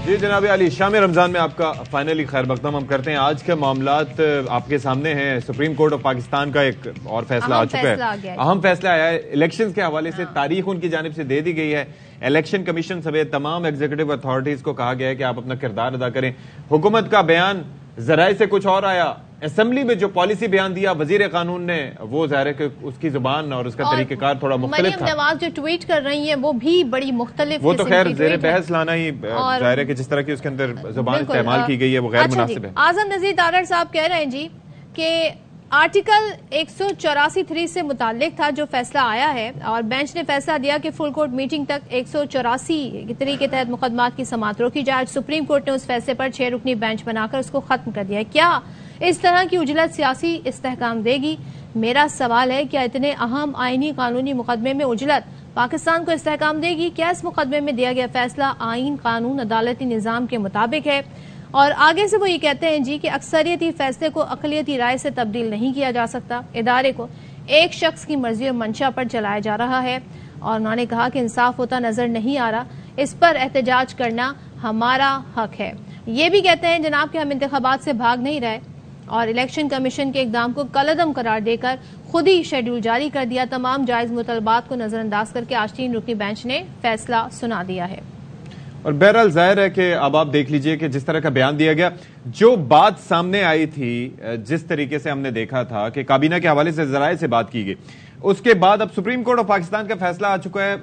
جی جناب علی، شام رمضان میں آپ کا فائنلی خیر مقدم ہم کرتے ہیں. آج کے معاملات آپ کے سامنے ہیں. سپریم کورٹ آف پاکستان کا ایک اور فیصلہ آ چکا ہے، اہم فیصلہ آیا ہے. الیکشنز کے حوالے سے تاریخ ان کی جانب سے دے دی گئی ہے. الیکشن کمیشن سمیت تمام ایگزیکٹو اتھارٹیز کو کہا گیا ہے کہ آپ اپنا کردار ادا کریں. حکومت کا بیان ذرائع سے کچھ اور آیا. اسمبلی میں جو پالیسی بیان دیا وزیر قانون نے وہ ظاہر ہے کہ اس کی زبان اور اس کا طریقہ کار تھوڑا مختلف تھا. مریم نواز جو ٹویٹ کر رہی ہیں وہ بھی بڑی مختلف، وہ تو خیر زیر بحث لانا ہی ظاہر ہے کہ جس طرح کی اس کے اندر زبان استعمال کی گئی ہے وہ غیر مناسب ہے. اعظم نذیر تارڑ صاحب کہہ رہے ہیں جی کہ آرٹیکل 184(3) سے متعلق تھا جو فیصلہ آیا ہے اور بینچ نے فیصلہ دیا کہ فل کورٹ میٹنگ تک 184(3) کے تحت مقدمات کی سماعت روکی جائے. سپریم کورٹ نے اس فیصلے پر 6 رکنی بینچ بنا کر اس کو ختم کر دیا. کیا اس طرح کی اجلت سیاسی استحکام دے گی؟ میرا سوال ہے کیا اتنے اہم آئینی قانونی مقدمے میں اجلت پاکستان کو استحکام دے گی؟ کیا اس مقدمے میں دیا گیا فیصلہ آئین قانون عدالتی نظام کے مطابق ہے؟ اور آگے سے وہ یہ کہتے ہیں جی کہ اکثریتی فیصلے کو اقلیتی رائے سے تبدیل نہیں کیا جا سکتا. ادارے کو ایک شخص کی مرضی اور منشا پر چلایا جا رہا ہے اور انہوں نے کہا کہ انصاف ہوتا نظر نہیں آ رہا، اس پر احتجاج کرنا ہمارا حق ہے. یہ بھی کہتے ہیں جناب کہ ہم انتخابات سے بھاگ نہیں رہے اور الیکشن کمیشن کے اقدام کو کالعدم قرار دے کر خود ہی شیڈول جاری کر دیا. تمام جائز مطالبات کو نظر انداز کر کے آج 3 رکنی بینچ نے فیصلہ سنا دیا ہے. اور بہرحال ظاہر ہے کہ اب آپ دیکھ لیجئے کہ جس طرح کا بیان دیا گیا، جو بات سامنے آئی تھی، جس طریقے سے ہم نے دیکھا تھا کہ کابینہ کے حوالے سے ذرائع سے بات کی گئی، اس کے بعد اب سپریم کورٹ آف پاکستان کا فیصلہ آ چکا ہے.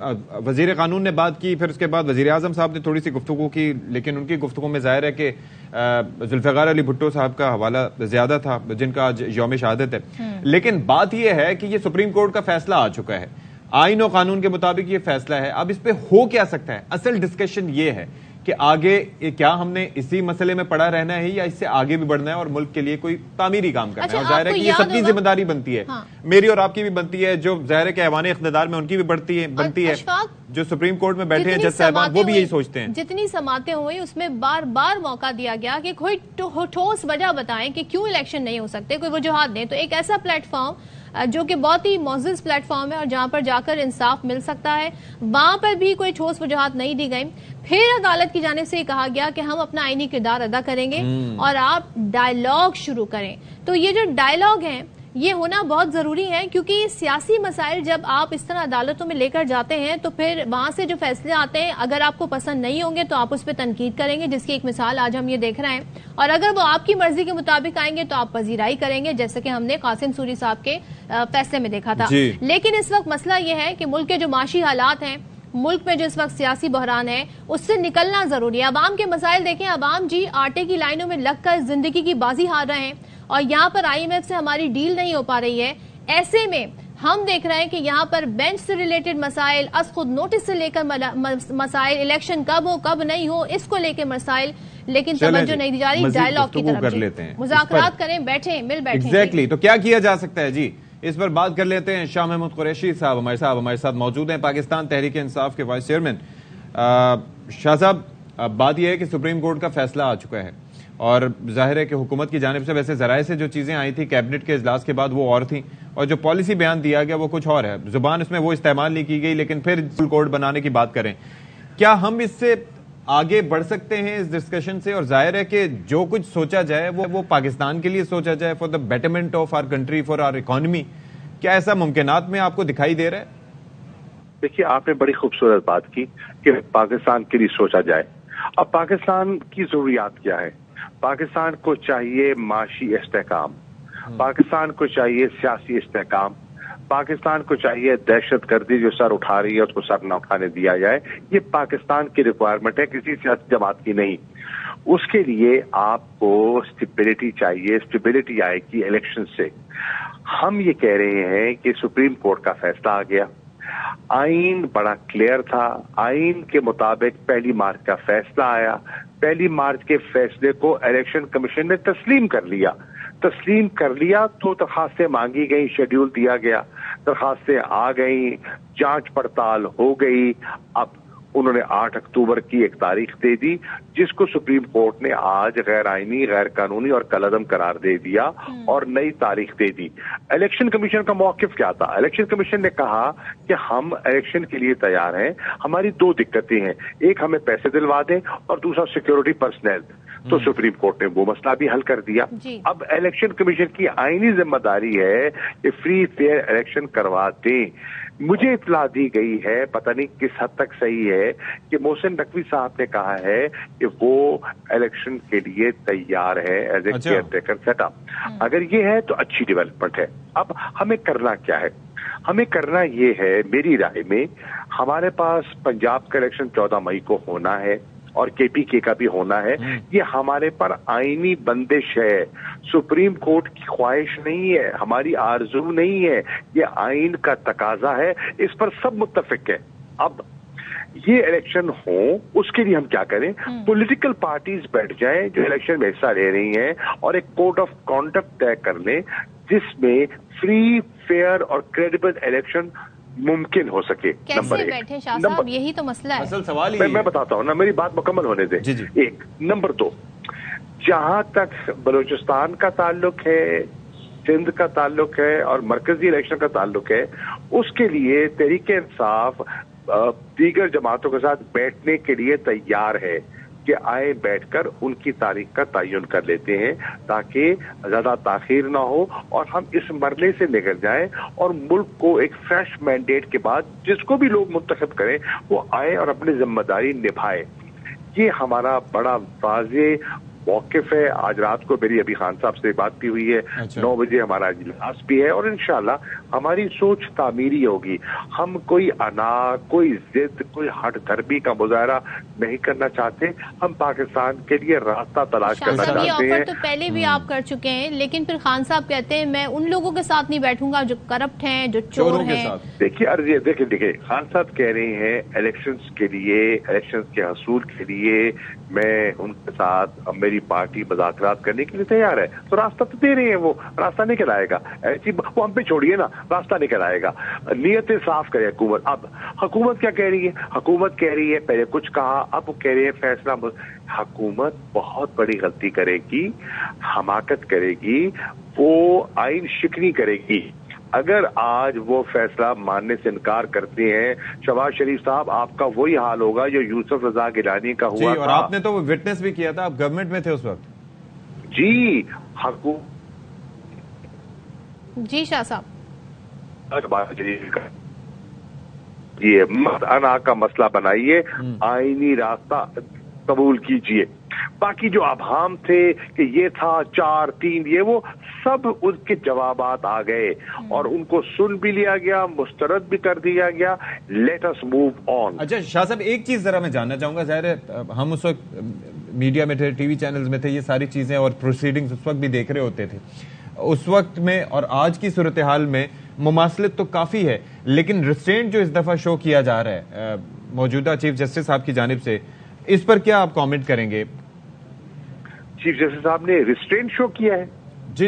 وزیر قانون نے بات کی، پھر اس کے بعد وزیر اعظم صاحب نے تھوڑی سی گفتگو کی، لیکن ان کی گفتگو میں ظاہر ہے کہ ذوالفقار علی بھٹو صاحب کا حوالہ زیادہ تھا جن کا آج یوم شہادت ہے. لیکن بات یہ ہے کہ یہ سپریم کورٹ کا فیصلہ آ چکا ہے، آئین و قانون کے مطابق یہ فیصلہ ہے. اب اس پہ ہو کیا سکتا ہے؟ اصل ڈسکشن یہ ہے کہ آگے کیا ہم نے اسی مسئلے میں پڑا رہنا ہے یا اس سے آگے بھی بڑھنا ہے اور ملک کے لیے کوئی تعمیری کام کرنا ہے. اور ظاہر ہے کہ یہ سب کی ذمہ داری بنتی ہے، میری اور آپ کی بھی بنتی ہے، جو ظاہر ہے کہ ایوان اقتدار میں ان کی بھی بنتی ہے، جو سپریم کورٹ میں بیٹھے ہیں جج صاحبان وہ بھی یہی سوچتے ہیں. جتنی سماعتیں ہوئی اس میں بار بار موقع دیا گیا کہ کوئی ٹھوس وجہ بتائیں کہ کیوں الیکشن نہیں ہو سکتے، کوئی وجوہات دیں. تو ایک ایسا پلیٹ فارم جو کہ بہت ہی معزز پلیٹ فارم ہے اور جہاں پر جا کر انصاف مل سکتا ہے، وہاں پر بھی کوئی ٹھوس وجوہات نہیں دی گئی. پھر عدالت کی جانب سے یہ کہا گیا کہ ہم اپنا آئینی کردار ادا کریں گے اور آپ ڈائیلاگ شروع کریں. تو یہ جو ڈائیلاگ ہیں یہ ہونا بہت ضروری ہے کیونکہ سیاسی مسائل جب آپ اس طرح عدالتوں میں لے کر جاتے ہیں تو پھر وہاں سے جو فیصلے آتے ہیں اگر آپ کو پسند نہیں ہوں گے تو آپ اس پہ تنقید کریں گے، جس کی ایک مثال آج ہم یہ دیکھ رہے ہیں. اور اگر وہ آپ کی مرضی کے مطابق آئیں گے تو آپ پذیرائی کریں گے، جیسے کہ ہم نے قاسم سوری صاحب کے فیصلے میں دیکھا تھا. لیکن اس وقت مسئلہ یہ ہے کہ ملک کے جو معاشی حالات ہیں، ملک میں جو اس وقت سیاسی بحران ہے، اس سے نکلنا ضروری ہے. عوام کے مسائل دیکھیں، عوام جی آٹے کی لائنوں میں لگ کر زندگی کی بازی ہار رہے ہیں اور یہاں پر IMF سے ہماری ڈیل نہیں ہو پا رہی ہے. ایسے میں ہم دیکھ رہے ہیں کہ یہاں پر بینچ سے ریلیٹڈ مسائل، از خود نوٹس سے لے کر مسائل، الیکشن کب ہو کب نہیں ہو اس کو لے کے مسائل، لیکن توجہ نہیں دی جا رہی ڈائیلاگ کی طرف. مذاکرات کریں، بیٹھیں، مل بیٹھیں. ایگزیکٹلی. تو کیا کیا جا سکتا ہے جی؟ اس پر بات کر لیتے ہیں. شاہ محمود قریشی صاحب ہمارے ساتھ موجود ہیں, پاکستان تحریک انصاف کے وائس چیئرمین. شاہ صاحب, بات یہ ہے کہ سپریم کورٹ کا فیصلہ آ چکا ہے اور ظاہر ہے کہ حکومت کی جانب سے ویسے ذرائع سے جو چیزیں آئی تھی کیبنٹ کے اجلاس کے بعد وہ اور تھیں, اور جو پالیسی بیان دیا گیا وہ کچھ اور ہے, زبان اس میں وہ استعمال نہیں کی گئی, لیکن پھر فل کورٹ بنانے کی بات کریں, کیا ہم اس سے آگے بڑھ سکتے ہیں اس ڈسکشن سے؟ اور ظاہر ہے کہ جو کچھ سوچا جائے وہ پاکستان کے لیے سوچا جائے, for the betterment of our country, for our economy. کیا ایسا ممکنات میں آپ کو دکھائی دے رہا ہے؟ دیکھیے, آپ نے بڑی خوبصورت بات کی کہ پاکستان کے لیے سوچا جائے. اب پاکستان کی ضروریات کیا ہے؟ پاکستان کو چاہیے معاشی استحکام, پاکستان کو چاہیے سیاسی استحکام, پاکستان کو چاہیے دہشت گردی جو سر اٹھا رہی ہے اس کو سر نہ اٹھانے دیا جائے. یہ پاکستان کی ریکوائرمنٹ ہے, کسی سیاسی جماعت کی نہیں. اس کے لیے آپ کو اسٹیبلٹی چاہیے, اسٹیبلٹی آئے گی الیکشن سے. ہم یہ کہہ رہے ہیں کہ سپریم کورٹ کا فیصلہ آ گیا, آئین بڑا کلیئر تھا, آئین کے مطابق 1 مارچ کا فیصلہ آیا. 1 مارچ کے فیصلے کو الیکشن کمیشن نے تسلیم کر لیا تو درخواستیں مانگی گئیں, شیڈیول دیا گیا, درخواستیں آ گئیں, جانچ پڑتال ہو گئی. اب انہوں نے 8 اکتوبر کی ایک تاریخ دے دی جس کو سپریم کورٹ نے آج غیر آئینی, غیر قانونی اور کالعدم قرار دے دیا اور نئی تاریخ دے دی. الیکشن کمیشن کا موقف کیا تھا؟ الیکشن کمیشن نے کہا کہ ہم الیکشن کے لیے تیار ہیں, ہماری 2 دقتیں ہیں, ایک ہمیں پیسے دلوا دیں اور دوسرا سیکیورٹی پرسنل. تو سپریم کورٹ نے وہ مسئلہ بھی حل کر دیا. اب الیکشن کمیشن کی آئینی ذمہ داری ہے کہ فری فیئر الیکشن کروا دیں. مجھے اطلاع دی گئی ہے, پتہ نہیں کس حد تک صحیح ہے, کہ محسن نقوی صاحب نے کہا ہے کہ وہ الیکشن کے لیے تیار ہے as a caretaker setup. اگر یہ ہے تو اچھی ڈیولپمنٹ ہے. اب ہمیں کرنا کیا ہے؟ ہمیں کرنا یہ ہے, میری رائے میں, ہمارے پاس پنجاب کا الیکشن 14 مئی کو ہونا ہے اور KPK کا بھی ہونا ہے. یہ ہمارے پر آئینی بندش ہے, سپریم کورٹ کی خواہش نہیں ہے, ہماری آرزو نہیں ہے, یہ آئین کا تقاضا ہے, اس پر سب متفق ہے. اب یہ الیکشن ہوں, اس کے لیے ہم کیا کریں؟ پولیٹیکل پارٹیز بیٹھ جائیں جو الیکشن میں حصہ لے رہی ہیں اور ایک کوڈ آف کانڈکٹ طے کر لیں جس میں فری, فیئر اور کریڈیبل الیکشن ممکن ہو سکے. کیسے بیٹھے شاہ صاحب, یہی تو مسئلہ ہے. اصل سوال ہی میں بتاتا ہوں نا, میری بات مکمل ہونے دیں. ایک نمبر 2, جہاں تک بلوچستان کا تعلق ہے, سندھ کا تعلق ہے اور مرکزی الیکشن کا تعلق ہے, اس کے لیے تحریک انصاف دیگر جماعتوں کے ساتھ بیٹھنے کے لیے تیار ہے کہ آئے بیٹھ کر ان کی تاریخ کا تعین کر لیتے ہیں تاکہ زیادہ تاخیر نہ ہو اور ہم اس مرحلے سے نکل جائیں اور ملک کو ایک فریش مینڈیٹ کے بعد جس کو بھی لوگ منتخب کریں وہ آئے اور اپنی ذمہ داری نبھائے. یہ ہمارا بڑا واضح موقف ہے. آج رات کو میری ابھی خان صاحب سے بات بھی ہوئی ہے, 9 بجے ہمارا اجلاس بھی ہے اور انشاءاللہ ہماری سوچ تعمیری ہوگی. ہم کوئی انا, کوئی ضد, کوئی ہٹ دھرمی کا مظاہرہ نہیں کرنا چاہتے. ہم پاکستان کے لیے راستہ تلاش کرنا چاہتے ہیں. یہ آفر تو پہلے بھی آپ کر چکے ہیں, لیکن پھر خان صاحب کہتے ہیں میں ان لوگوں کے ساتھ نہیں بیٹھوں گا جو کرپٹ ہیں, جو چور ہیں. دیکھیے خان صاحب کہہ رہے ہیں الیکشنز کے لیے, الیکشنز کے حصول کے لیے میں ان کے ساتھ, میری پارٹی مذاکرات کرنے کے لیے تیار ہے. تو راستہ تو دے رہے ہیں, وہ راستہ نکل آئے گا. ایسی وہ ہم پہ چھوڑیے نا, راستہ نکل آئے گا. نیتیں صاف کرے حکومت. اب حکومت کیا کہہ رہی ہے؟ حکومت کہہ رہی ہے پہلے کچھ کہا, اب وہ کہہ رہے ہیں فیصلہ. حکومت بہت بڑی غلطی کرے گی, حماقت کرے گی, وہ آئین شکنی کرے گی اگر آج وہ فیصلہ ماننے سے انکار کرتے ہیں. شہباز شریف صاحب, آپ کا وہی حال ہوگا جو یوسف رضا گیلانی کا ہوا اور آپ نے تو وہ وٹنس بھی کیا تھا, آپ گورنمنٹ میں تھے اس وقت. جی جی شاہ صاحب, یہ انا کا مسئلہ بنائیے, آئینی راستہ قبول کیجئے. باقی جو ابہام تھے کہ یہ تھا 4-3 یہ وہ سب ان کے جوابات آ گئے اور ان کو سن بھی لیا گیا, مسترد بھی کر دیا گیا. Let us move on. اچھا شاہ صاحب, ایک چیز ذرا میں جاننا چاہوں گا. ظاہر ہے ہم اس وقت میڈیا میں تھے, ٹی وی چینلز میں تھے, یہ ساری چیزیں اور پروسیڈنگز اس وقت بھی دیکھ رہے ہوتے تھے. اس وقت میں اور آج کی صورتحال میں مماثلت تو کافی ہے, لیکن ریسٹرینٹ جو اس دفعہ شو کیا جا رہا ہے موجودہ چیف جسٹس صاحب کی جانب سے, اس پر کیا آپ کامنٹ کریں گے؟ چیف جسٹس صاحب نے ریسٹرینٹ شو کیا ہے. جی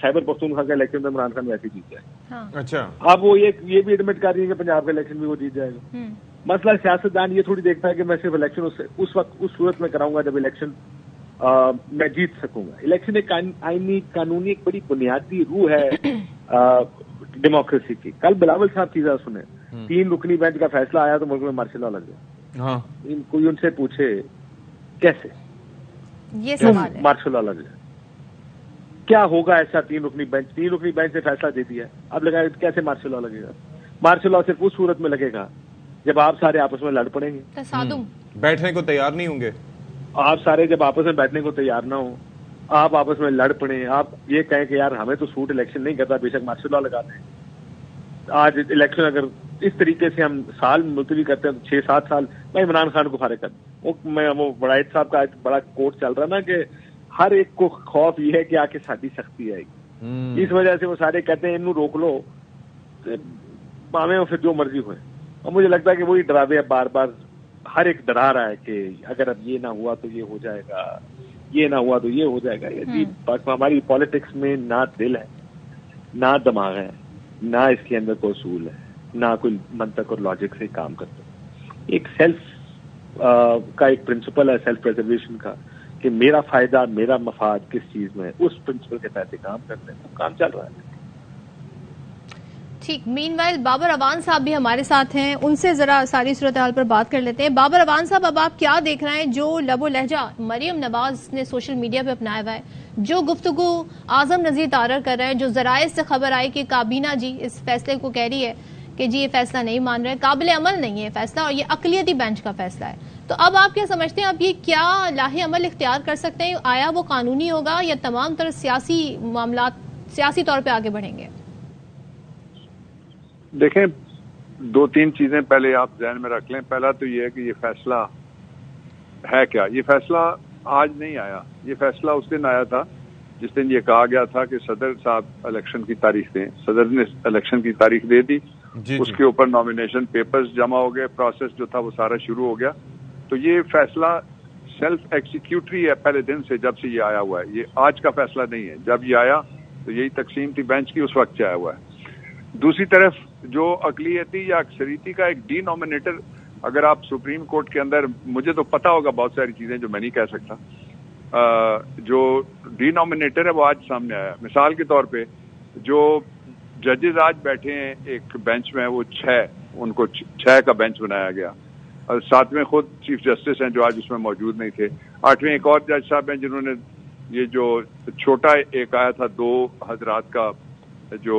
خیبر پختونخوا کا الیکشن میں عمران خان ویسے جیت جائے. اچھا, اب وہ یہ بھی ایڈمٹ کر رہی ہے کہ پنجاب کا الیکشن بھی وہ جیت جائے گا. مسئلہ سیاستدان یہ تھوڑی دیکھتا ہے کہ میں صرف الیکشن اس وقت اس صورت میں کراؤں گا جب الیکشن میں جیت سکوں گا. الیکشن ایک آئینی قانونی ایک بڑی بنیادی روح ہے ڈیموکریسی کی. کل بلاول صاحب کی ذرا سنیں, 3 رکنی بینچ کا فیصلہ آیا تو ملک میں مارشل لا لگ گیا. کوئی ان سے پوچھے کیسے یہ سوال ہے, مارشل لا لگ گیا کیا ہوگا ایسا؟ 3 رکنی بینچ نے فیصلہ دے دیا, اب لگا کیسے مارشل لا لگے گا؟ مارشل لا صرف اس صورت میں لگے گا جب آپ سارے آپس میں لڑ پڑیں گے, بیٹھنے کو تیار نہیں ہوں گے. آپ سارے جب آپس میں بیٹھنے کو تیار نہ ہوں, آپ آپس میں لڑ پڑیں, آپ یہ کہیں کہ یار ہمیں تو سوٹ الیکشن نہیں کرتا, بے شک مارشل لا لگاتے ہیں. آج الیکشن اگر اس طریقے سے ہم سال ملتوی کرتے ہیں تو 6-7 سال میں عمران خان کو فارغ کرتا ہوں. وہ بڑائد صاحب کا بڑا کوٹ چل رہا نا کہ ہر ایک کو خوف یہ ہے کہ آ کے ساتھی سختی آئے گی, اس وجہ سے وہ سارے کہتے ہیں انہوں روک لو, پاویں پھر جو مرضی ہوئے. اور مجھے لگتا ہے کہ وہی ڈراوے اب بار بار ہر ایک ڈرا رہا ہے کہ اگر اب یہ نہ ہوا تو یہ ہو جائے گا, یہ نہ ہوا تو یہ ہو جائے گا. ہماری پالیٹکس میں نہ دل ہے, نہ دماغ ہے, نہ اس کے اندر کوئی اصول ہے, نہ کوئی منطق اور لاجک سے کام کرتے. ایک سیلف کا ایک پرنسپل ہے سیلف پریزرویشن کا کہ میرا فائدہ میرا مفاد کس چیز میں ہے, اس پرنسپل کے تحت کام کرتے ہیں. کام چل رہا ہے. ٹھیک. مین وائل بابر اعوان صاحب بھی ہمارے ساتھ ہیں, ان سے ذرا ساری صورتحال پر بات کر لیتے ہیں. بابر اعوان صاحب, اب آپ کیا دیکھ رہے ہیں جو لب و لہجہ مریم نواز نے سوشل میڈیا پہ اپنایا ہوا ہے, جو گفتگو اعظم نذیر تارڑ کر رہے ہیں, جو ذرائع سے خبر آئی کہ کابینہ جی اس فیصلے کو کہہ رہی ہے کہ جی یہ فیصلہ نہیں مان رہے, قابل عمل نہیں ہے فیصلہ اور یہ اقلیتی بینچ کا فیصلہ ہے. تو اب آپ کیا سمجھتے ہیں, اب یہ کیا لاہ عمل اختیار کر سکتے ہیں؟ آیا وہ قانونی ہوگا یا تمام طرح سیاسی معاملات سیاسی طور پہ آگے بڑھیں گے؟ دیکھیں, 2-3 چیزیں پہلے آپ ذہن میں رکھ لیں. پہلا تو یہ ہے کہ یہ فیصلہ ہے کیا. یہ فیصلہ آج نہیں آیا, یہ فیصلہ اس دن آیا تھا جس دن یہ کہا گیا تھا کہ صدر صاحب الیکشن کی تاریخ دیں. صدر نے الیکشن کی تاریخ دے دی, اس کے اوپر نامینیشن پیپرز جمع ہو گئے, پروسیس جو تھا وہ سارا شروع ہو گیا. تو یہ فیصلہ سیلف ایکسیکیوٹری ہے پہلے دن سے, جب سے یہ آیا ہوا ہے. یہ آج کا فیصلہ نہیں ہے. جب یہ آیا تو یہی تقسیم تھی بینچ کی, اس وقت سے آیا ہوا ہے. دوسری طرف جو اقلیتی یا اکثریتی کا ایک ڈی نامینیٹر, اگر آپ سپریم کورٹ کے اندر, مجھے تو پتا ہوگا بہت ساری چیزیں جو میں نہیں کہہ سکتا, جو ڈی نامینیٹر ہے وہ آج سامنے آیا. مثال کے طور پہ جو ججز آج بیٹھے ہیں ایک بینچ میں, وہ 6, ان کو 6 کا بینچ بنایا گیا. اور 7ویں خود چیف جسٹس ہیں جو آج اس میں موجود نہیں تھے. 8ویں ایک اور جج صاحب ہیں جنہوں نے یہ جو چھوٹا ایک آیا تھا 2 حضرات کا جو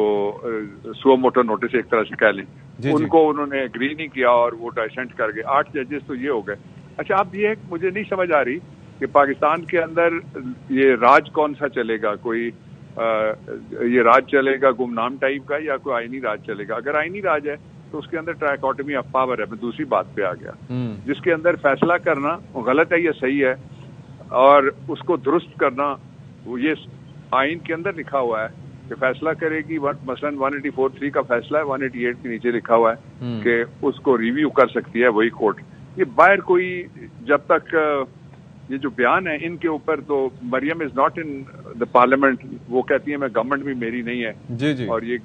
سو موٹو نوٹس ایک طرح سے کہہ لیں, ان کو انہوں نے اگری نہیں کیا اور وہ ڈائسنٹ کر گئے. 8 ججز تو یہ ہو گئے. اچھا, اب یہ مجھے نہیں سمجھ آ رہی کہ پاکستان کے اندر یہ راج کون سا چلے گا. کوئی یہ راج چلے گا گمنام ٹائپ کا یا کوئی آئینی راج چلے گا. اگر آئینی راج ہے تو اس کے اندر ٹرائیکاٹمی آف پاور ہے. میں دوسری بات پہ آ گیا, جس کے اندر فیصلہ کرنا غلط ہے یا صحیح ہے اور اس کو درست کرنا, وہ یہ آئین کے اندر لکھا ہوا ہے کہ فیصلہ کرے گی. مثلاً 184(3) کا فیصلہ ہے, 188 کے نیچے لکھا ہوا ہے کہ اس کو ریویو کر سکتی ہے وہی کورٹ. یہ باہر کوئی, جب تک یہ جو بیان ہے ان کے اوپر, تو مریم is not in the parliament. وہ کہتی ہیں میں گورنمنٹ بھی میری نہیں ہے, اور یہ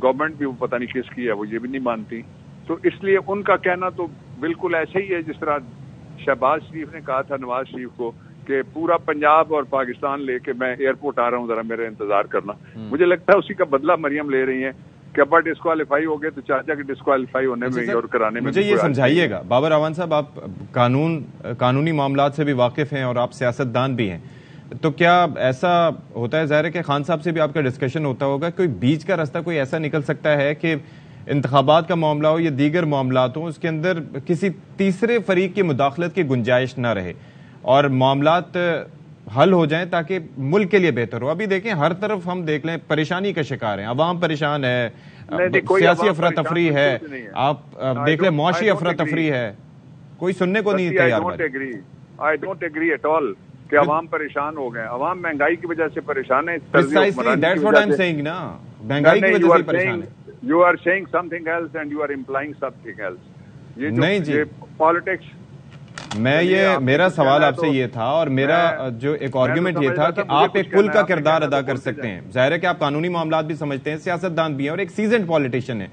گورنمنٹ بھی وہ پتہ نہیں کس کی ہے, وہ یہ بھی نہیں مانتی. تو اس لیے ان کا کہنا تو بالکل ایسا ہی ہے جس طرح شہباز شریف نے کہا تھا نواز شریف کو کہ پورا پنجاب اور پاکستان لے کے میں ایئرپورٹ آ رہا ہوں, ذرا میرا انتظار کرنا. مجھے لگتا ہے اسی کا بدلہ مریم لے رہی ہیں کہ ابا ڈسکوالیفائی ہو گئے تو چاچا کے ڈسکوالیفائی ہونے میں اور کرانے میں. مجھے یہ سمجھائیے گا بابر اعوان صاحب, آپ قانونی معاملات سے بھی واقف ہیں اور آپ سیاستدان بھی ہیں, تو کیا ایسا ہوتا ہے, ظاہر ہے کہ خان صاحب سے بھی آپ کا ڈسکشن ہوتا ہوگا, کوئی بیچ کا راستہ کوئی ایسا نکل سکتا ہے کہ انتخابات کا معاملہ ہو یا دیگر معاملات ہوں, اس کے اندر کسی تیسرے فریق کی مداخلت کی گنجائش نہ رہے اور معاملات حل ہو جائیں تاکہ ملک کے لیے بہتر ہو؟ ابھی دیکھیں ہر طرف ہم دیکھ لیں پریشانی کا شکار ہیں, عوام پریشان ہے, سیاسی افراتفری ہے, آپ دیکھ لیں معاشی افراتفری ہے, کوئی سننے کو نہیں تیار. I don't agree at all کہ عوام پریشان ہو گئے. عوام مہنگائی کی وجہ سے پریشان ہے. Precisely, that's what I'm saying نا, مہنگائی کی وجہ سے پریشان ہے. You are saying something else and you are implying something else. یہ جو پالیٹکس میرا سوال آپ سے یہ تھا، اور میرا جو ایک آرگیومنٹ یہ تھا کہ آپ ایک پل کا کردار ادا کر سکتے ہیں. ظاہر ہے کہ آپ قانونی معاملات بھی سمجھتے ہیں، سیاستدان بھی ہیں، اور ایک سیزنڈ پالیٹیشین ہے.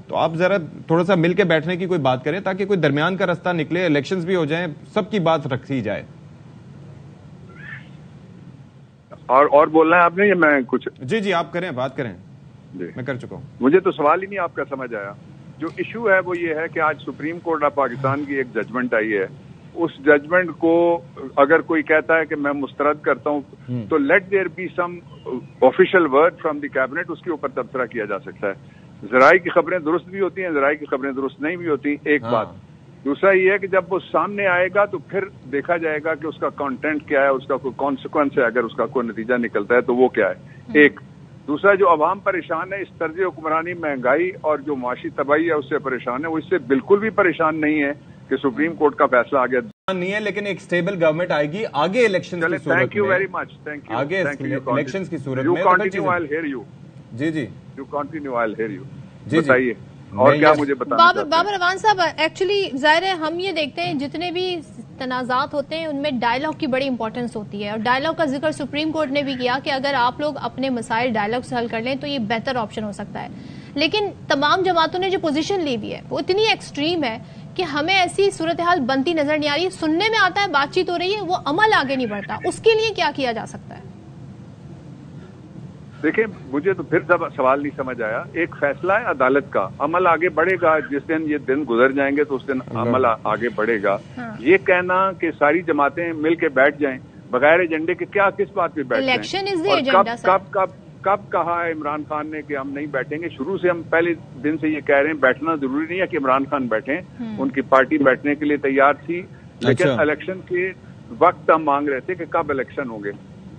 تو آپ ذرا تھوڑا سا مل کے بیٹھنے کی کوئی بات کریں تاکہ کوئی درمیان کا رستہ نکلے، الیکشنز بھی ہو جائیں، سب کی بات رکھی جائے. اور بولنا ہے آپ نے یا میں کچھ؟ جی آپ کریں، بات کریں. میں کر چکا ہوں. مجھے تو سوال ہی نہیں آپ کا سمجھ آیا. جو ایشو ہے وہ یہ ہے کہ آج سپریم کورٹ آف پاکستان کی ایک ججمنٹ آئی ہے. اس ججمنٹ کو اگر کوئی کہتا ہے کہ میں مسترد کرتا ہوں تو let there be some official word from the cabinet, اس کے اوپر تبصرہ کیا جا سکتا ہے. ذرائع کی خبریں درست بھی ہوتی ہیں، ذرائع کی خبریں درست نہیں بھی ہوتی، ایک بات. دوسرا یہ ہے کہ جب وہ سامنے آئے گا تو پھر دیکھا جائے گا کہ اس کا کانٹینٹ کیا ہے، اس کا کوئی کانسیکوینس ہے، اگر اس کا کوئی نتیجہ نکلتا ہے تو وہ کیا ہے. ایک دوسرا، جو عوام پریشان ہے اس طرز حکمرانی، مہنگائی اور جو معاشی تباہی ہے اس سے پریشان ہے، وہ اس سے بالکل بھی پریشان نہیں ہے کہ سپریم کورٹ کا فیصلہ آ گیا نہیں ہے، لیکن ایک سٹیبل گورنمنٹ آئے گی آگے الیکشن کی صورت میں. Thank you very much. Thank you. آگے الیکشن کی صورت میں. You continue, I will hear you. جی you continue, I will hear you. جی بتائیے اور کیا مجھے بتانا. بابر روان صاحب، ایکچولی ظاہر ہے ہم یہ دیکھتے ہیں جتنے بھی تنازعات ہوتے ہیں ان میں ڈائلاگ کی بڑی امپورٹنس ہوتی ہے، اور ڈائلاگ کا ذکر سپریم کورٹ نے بھی کیا کہ اگر آپ لوگ اپنے مسائل ڈائلاگ سے حل کر لیں تو یہ بہتر آپشن ہو سکتا ہے. لیکن تمام جماعتوں نے جو پوزیشن لی ہوئی ہے وہ اتنی ایکسٹریم ہے کہ ہمیں ایسی صورتحال بنتی نظر نہیں آ رہی. سننے میں آتا ہے بات چیت ہو رہی ہے، وہ عمل آگے نہیں بڑھتا. اس کے لیے کیا کیا جا سکتا ہے؟ دیکھیں، مجھے تو پھر سوال نہیں سمجھ آیا. ایک فیصلہ ہے عدالت کا، عمل آگے بڑھے گا. جس دن یہ دن گزر جائیں گے تو اس دن عمل آگے بڑھے گا. یہ کہنا کہ ساری جماعتیں مل کے بیٹھ جائیں بغیر ایجنڈے کے، کیا کس بات پہ بیٹھ جائیں؟ کب کہا ہے عمران خان نے کہ ہم نہیں بیٹھیں گے؟ شروع سے ہم پہلے دن سے یہ کہہ رہے ہیں بیٹھنا ضروری نہیں ہے کہ عمران خان بیٹھیں، ان کی پارٹی بیٹھنے کے لیے تیار تھی، لیکن الیکشن کے وقت ہم مانگ رہے تھے کہ کب الیکشن ہوں گے.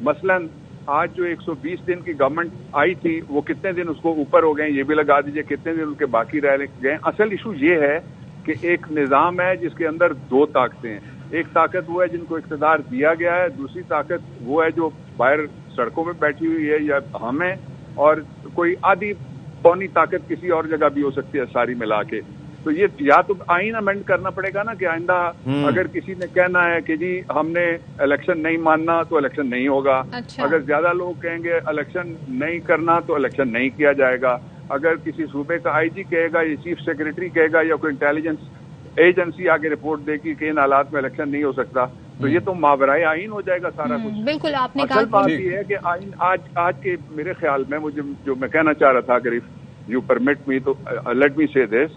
مثلاً آج جو 120 دن کی گورنمنٹ آئی تھی وہ کتنے دن اس کو اوپر ہو گئے، یہ بھی لگا دیجئے کتنے دن ان کے باقی رہ گئے. اصل ایشو یہ ہے کہ ایک نظام ہے جس کے اندر دو طاقتیں ہیں. ایک طاقت وہ ہے جن کو اقتدار دیا گیا ہے، دوسری طاقت وہ ہے جو باہر سڑکوں پہ بیٹھی ہوئی ہے یا ہمیں، اور کوئی آدھی پونی طاقت کسی اور جگہ بھی ہو سکتی ہے ساری ملا کے. تو یہ یا تو آئین امینڈ کرنا پڑے گا نا کہ آئندہ اگر کسی نے کہنا ہے کہ جی ہم نے الیکشن نہیں ماننا تو الیکشن نہیں ہوگا. اگر زیادہ لوگ کہیں گے الیکشن نہیں کرنا تو الیکشن نہیں کیا جائے گا. اگر کسی صوبے کا آئی جی کہے گا یا چیف سیکرٹری کہے گا یا کوئی انٹیلیجنس ایجنسی آگے رپورٹ دے گی کہ ان حالات میں الیکشن نہیں ہو سکتا، تو یہ تو ماورائے آئین ہو جائے گا سارا کچھ. بالکل آپ نے اصل بات یہ ہے کہ آئین آج کے میرے خیال میں مجھے جو میں کہنا چاہ رہا تھا، اگر یو پرمٹ می تو لیٹ می سے دس،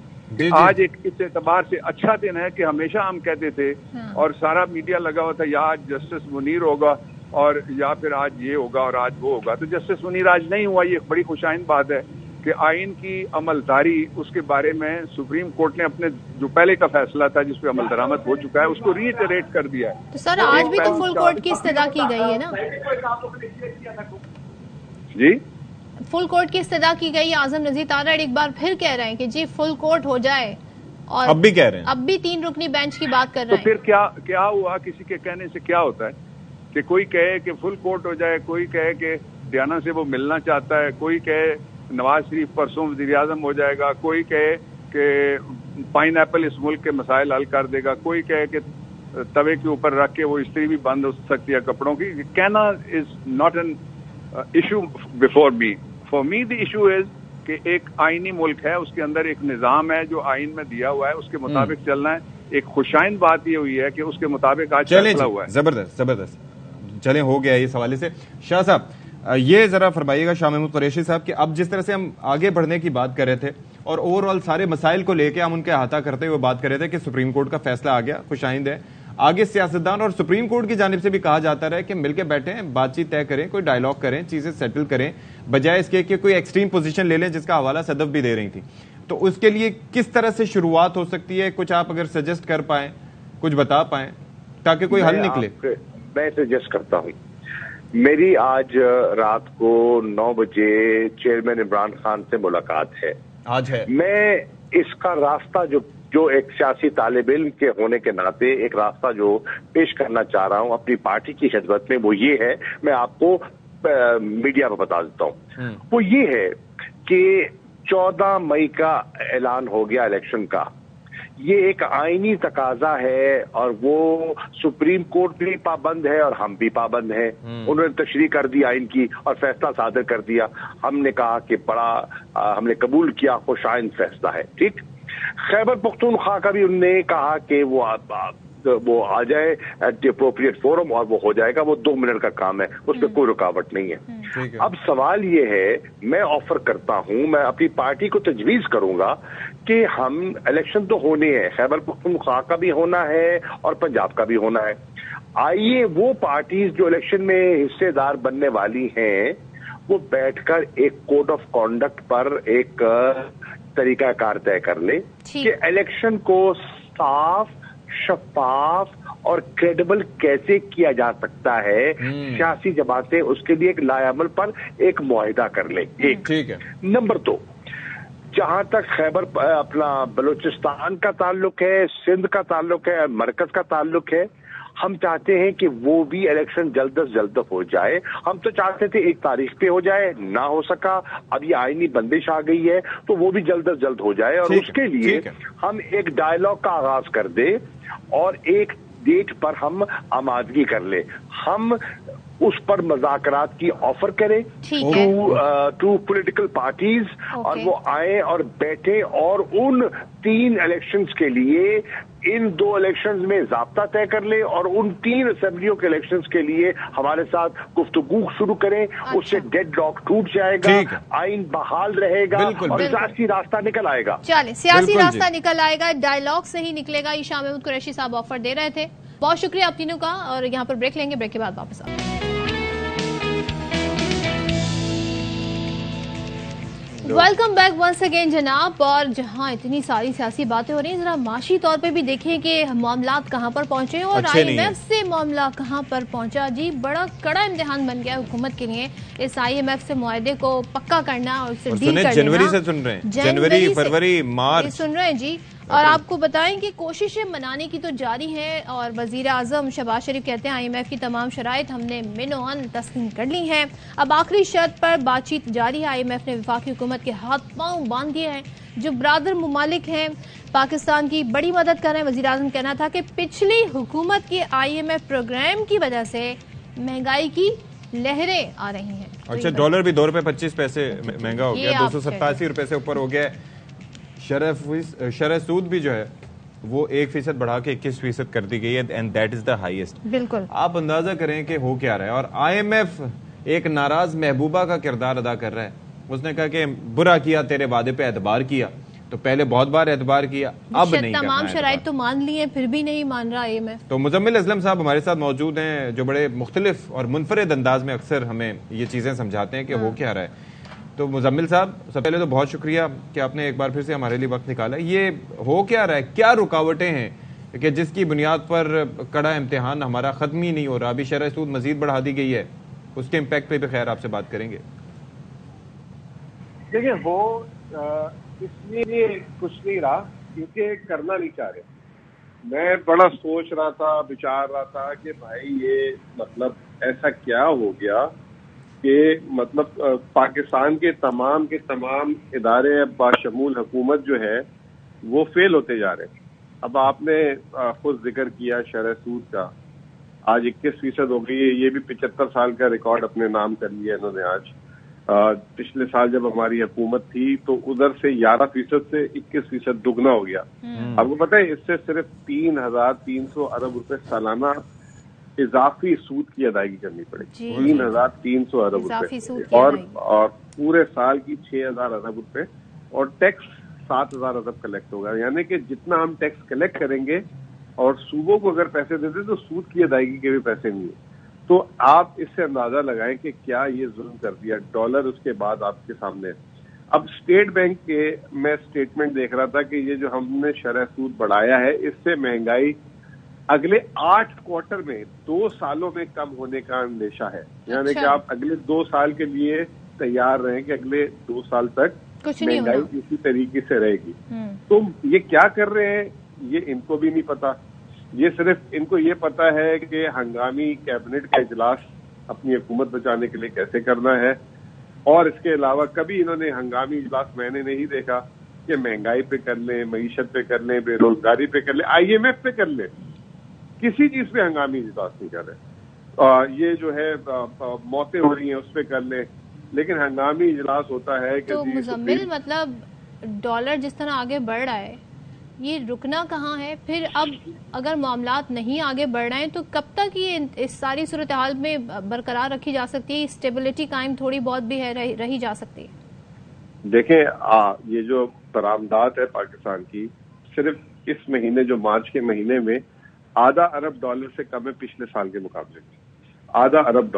آج ایک اس اعتبار سے اچھا دن ہے کہ ہمیشہ ہم کہتے تھے اور سارا میڈیا لگا ہوا تھا یا آج جسٹس منیر ہوگا اور یا پھر آج یہ ہوگا اور آج وہ ہوگا. تو جسٹس منیر آج نہیں ہوا. یہ ایک بڑی خوشائند بات ہے کہ آئین کی عملداری اس کے بارے میں سپریم کورٹ نے اپنے جو پہلے کا فیصلہ تھا جس پہ عمل درآمد ہو چکا ہے اس کو ریٹریٹ کر دیا ہے. تو سر آج بھی تو فل کورٹ کی استدعا کی گئی ہے نا؟ جی فل کورٹ کی استدعا کی گئی. اعظم نذیر تارڑ ایک بار پھر کہہ رہے ہیں کہ جی فل کورٹ ہو جائے، اور اب بھی کہہ رہے ہیں، اب بھی 3 رکنی بینچ کی بات کر رہے ہیں. تو پھر کیا ہوا؟ کسی کے کہنے سے کیا ہوتا ہے کہ کوئی کہے کہ فل کورٹ ہو جائے، کوئی کہے کہ ڈیانا سے وہ ملنا چاہتا ہے، کوئی کہے نواز شریف پرسوں وزیر اعظم ہو جائے گا، کوئی کہے کہ پائن ایپل اس ملک کے مسائل حل کر دے گا، کوئی کہے کہ توے کے اوپر رکھ کے وہ استری بھی بند ہو سکتی ہے کپڑوں کی. کہنا is not an issue before me. For me the issue is کہ ایک آئینی ملک ہے، اس کے اندر ایک نظام ہے جو آئین میں دیا ہوا ہے، اس کے مطابق چلنا ہے. ایک خوشائند بات یہ ہوئی ہے کہ اس کے مطابق آج فیصلہ ہوا ہے. زبردست. چلیں ہو گیا اس حوالے سے. شاہ صاحب یہ ذرا فرمائیے گا، شاہ محمود قریشی صاحب، کہ اب جس طرح سے ہم آگے بڑھنے کی بات کر رہے تھے اور اوور آل سارے مسائل کو لے کے ہم ان کے احاطہ کرتے ہوئے بات کر رہے تھے کہ سپریم کورٹ کا فیصلہ آ گیا، خوشائند ہے. آگے سیاستدان اور سپریم کورٹ کی جانب سے بھی کہا جاتا رہا کہ مل کے بیٹھیں، بات چیت طے کریں، کوئی ڈائلاگ کریں، چیزیں سیٹل کریں، بجائے اس کے کہ کوئی ایکسٹریم پوزیشن لے لیں جس کا حوالہ صدف بھی دے رہی تھی. تو اس کے لیے کس طرح سے شروعات ہو سکتی ہے؟ کچھ آپ اگر سجیسٹ کر پائیں، کچھ بتا پائیں تاکہ کوئی حل نکلے. میں سجیسٹ کرتا ہوں. میری آج رات کو 9 بجے چیئرمین عمران خان سے ملاقات ہے. آج ہے. میں اس کا راستہ جو ایک سیاسی طالب علم کے ہونے کے ناطے ایک راستہ جو پیش کرنا چاہ رہا ہوں اپنی پارٹی کی خدمت میں، وہ یہ ہے، میں آپ کو میڈیا پہ بتا دیتا ہوں. وہ یہ ہے کہ 14 مئی کا اعلان ہو گیا الیکشن کا. یہ ایک آئینی تقاضا ہے اور وہ سپریم کورٹ بھی پابند ہے اور ہم بھی پابند ہیں. انہوں نے تشریح کر دی آئین کی اور فیصلہ صادر کر دیا. ہم نے کہا کہ ہم نے قبول کیا خوش آئند فیصلہ ہے. ٹھیک. خیبر پختونخوا کا بھی انہوں نے کہا کہ وہ آ جائے ایٹ دی اپروپریٹ فورم اور وہ ہو جائے گا. وہ 2 منٹ کا کام ہے, اس پہ کوئی رکاوٹ نہیں ہے. اب سوال یہ ہے, میں آفر کرتا ہوں, میں اپنی پارٹی کو تجویز کروں گا کہ ہم الیکشن تو ہونے ہیں, خیبر پختونخوا کا بھی ہونا ہے اور پنجاب کا بھی ہونا ہے. آئیے وہ پارٹیز جو الیکشن میں حصے دار بننے والی ہیں وہ بیٹھ کر ایک کوڈ آف کانڈکٹ پر ایک طریقہ کار طے کر لے کہ الیکشن کو صاف, شفاف اور کریڈیبل کیسے کیا جا سکتا ہے. سیاسی جماعتیں اس کے لیے ایک لائے عمل پر ایک معاہدہ کر لیں. ایک. نمبر 2, جہاں تک خیبر اپنا بلوچستان کا تعلق ہے, سندھ کا تعلق ہے, مرکز کا تعلق ہے, ہم چاہتے ہیں کہ وہ بھی الیکشن جلد از جلد ہو جائے. ہم تو چاہتے تھے 1 تاریخ پہ ہو جائے, نہ ہو سکا. اب یہ آئینی بندش آ گئی ہے تو وہ بھی جلد از جلد ہو جائے, اور اس کے لیے ہم ایک ڈائلاگ کا آغاز کر دیں اور ایک ڈیٹ پر ہم آمادگی کر لیں. ہم اس پر مذاکرات کی آفر کریں ٹو پولیٹیکل پارٹیز, اور وہ آئیں اور بیٹھیں اور ان 3 الیکشنز کے لیے ان 2 الیکشنز میں ضابطہ طے کر لیں اور ان 3 اسمبلیوں کے الیکشنز کے لیے ہمارے ساتھ گفتگو شروع کریں. اس سے ڈیڈ لاک ٹوٹ جائے گا, آئین بحال رہے گا اور سیاسی راستہ نکل آئے گا. چلے, سیاسی راستہ نکل آئے گا, ڈائلاگ سے ہی نکلے گا. عائشہ محمود قریشی صاحب آفر دے رہے تھے. بہت شکریہ آپ تینوں کا, اور یہاں پر بریک لیں گے, بریک کے بعد واپس آئیں. ویلکم بیک ونس اگین جناب. اور جہاں اتنی ساری سیاسی باتیں ہو رہی ہیں, ذرا معاشی طور پہ بھی دیکھیں کہ معاملات کہاں پر پہنچے اور آئی ایم ایف سے معاملہ کہاں پر پہنچا. جی بڑا کڑا امتحان بن گیا حکومت کے لیے اس آئی ایم ایف سے معاہدے کو پکا کرنا اور اس سے ڈیل کرنا. جنوری سے سن رہے ہیں, جنوری, فروری, مارچ سن رہے ہیں جی. اور آپ کو بتائیں کہ کوششیں منانے کی تو جاری ہیں, اور وزیر اعظم شہباز شریف کہتے ہیں آئی ایم ایف کی تمام شرائط ہم نے من و عن تسلیم کر لی ہیں. اب آخری شرط پر بات چیت جاری ہے. آئی ایم ایف نے وفاقی حکومت کے ہاتھ پاؤں باندھ دیے ہیں. جو برادر ممالک ہیں پاکستان کی بڑی مدد کر رہے ہیں. وزیر اعظم کہنا تھا کہ پچھلی حکومت کے آئی ایم ایف پروگرام کی وجہ سے مہنگائی کی لہریں آ رہی ہیں. اچھا, ڈالر بھی 2 روپے 25 پیسے مہنگا ہو گیا, 287 روپے سے اوپر ہو گیا. شرح سود بھی جو ہے وہ 1% بڑھا کے 21% کر دی گئی ہے, and that is the highest. بالکل. آپ اندازہ کریں کہ ہو کیا رہا ہے. اور آئی ایم ایف ایک ناراض محبوبہ کا کردار ادا کر رہا ہے. اس نے کہا کہ برا کیا, تیرے وعدے پہ اعتبار کیا, تو پہلے بہت بار اعتبار کیا, اب نہیں کرنا. تمام شرائط تو مان لی ہیں, پھر بھی نہیں مان رہا آئی ایم ایف. تو مزمل اسلم صاحب ہمارے ساتھ موجود ہیں, جو بڑے مختلف اور منفرد انداز میں اکثر ہمیں یہ چیزیں سمجھاتے ہیں کہ ہو کیا رہا ہے. تو مزمل صاحب, سب پہلے تو بہت شکریہ کہ آپ نے ایک بار پھر سے ہمارے لیے وقت نکالا. یہ ہو کیا رہا ہے, کیا رکاوٹیں ہیں کہ جس کی بنیاد پر کڑا امتحان ہمارا ختم ہی نہیں ہو رہا؟ ابھی شرح سود مزید بڑھا دی گئی ہے, اس کے امپیکٹ پہ بھی خیر آپ سے بات کریں گے. دیکھیں, وہ اس لیے کچھ نہیں رہا کیونکہ کرنا نہیں چاہ رہے. میں بڑا سوچ رہا تھا, بچار رہا تھا کہ بھائی یہ مطلب ایسا کیا ہو گیا کہ مطلب پاکستان کے تمام ادارے باشمول حکومت جو ہے وہ فیل ہوتے جا رہے ہیں. اب آپ نے خود ذکر کیا شرح سود کا, آج 21% ہو گئی ہے. یہ بھی 75 سال کا ریکارڈ اپنے نام کر لیا انہوں نے آج. پچھلے سال جب ہماری حکومت تھی تو ادھر سے 11% سے 21% دگنا ہو گیا. آپ کو پتہ ہے اس سے صرف 3,300 ارب روپے سالانہ اضافی سود کی ادائیگی کرنی پڑے گی. 3,300 ارب روپے اور پورے سال کی 6,000 ارب روپے, اور ٹیکس 7,000 ارب کلیکٹ ہوگا. یعنی کہ جتنا ہم ٹیکس کلیکٹ کریں گے اور صوبوں کو اگر پیسے دیتے تو سود کی ادائیگی کے بھی پیسے نہیں ہیں. تو آپ اس سے اندازہ لگائیں کہ کیا یہ ظلم کر دیا. ڈالر اس کے بعد آپ کے سامنے. اب اسٹیٹ بینک کے میں اسٹیٹمنٹ دیکھ رہا تھا کہ یہ جو ہم نے شرح سود بڑھایا ہے اس سے مہنگائی اگلے 8 کوارٹر میں 2 سالوں میں کم ہونے کا اندیشہ ہے. یعنی کہ آپ اگلے 2 سال کے لیے تیار رہیں کہ اگلے 2 سال تک مہنگائی اسی طریقے سے رہے گی. تو یہ کیا کر رہے ہیں یہ ان کو بھی نہیں پتا. یہ صرف ان کو یہ پتا ہے کہ ہنگامی کیبنٹ کا اجلاس اپنی حکومت بچانے کے لیے کیسے کرنا ہے, اور اس کے علاوہ کبھی انہوں نے ہنگامی اجلاس میں نے نہیں دیکھا کہ مہنگائی پہ کر لیں, معیشت پہ کر لیں, بے روزگاری پہ کر لیں, IMF پہ کر لیں, کسی چیز پہ ہنگامی اجلاس نہیں کر رہے. یہ جو ہے موتیں ہو رہی ہیں اس پہ کر لیں, لیکن ہنگامی اجلاس ہوتا ہے کہ تو مزمل مطلب ڈالر جس طرح آگے بڑھ رہا ہے یہ رکنا کہاں ہے؟ پھر اب اگر معاملات نہیں آگے بڑھ رہے ہیں تو کب تک یہ اس ساری صورتحال میں برقرار رکھی جا سکتی ہے؟ اسٹیبلٹی قائم تھوڑی بہت بھی ہے رہی جا سکتی ہے؟ دیکھیں یہ جو برآمدات ہے پاکستان کی صرف اس مہینے جو مارچ کے مہینے میں $0.5 ارب سے کم ہے پچھلے سال کے مقابلے میں. $0.5 ارب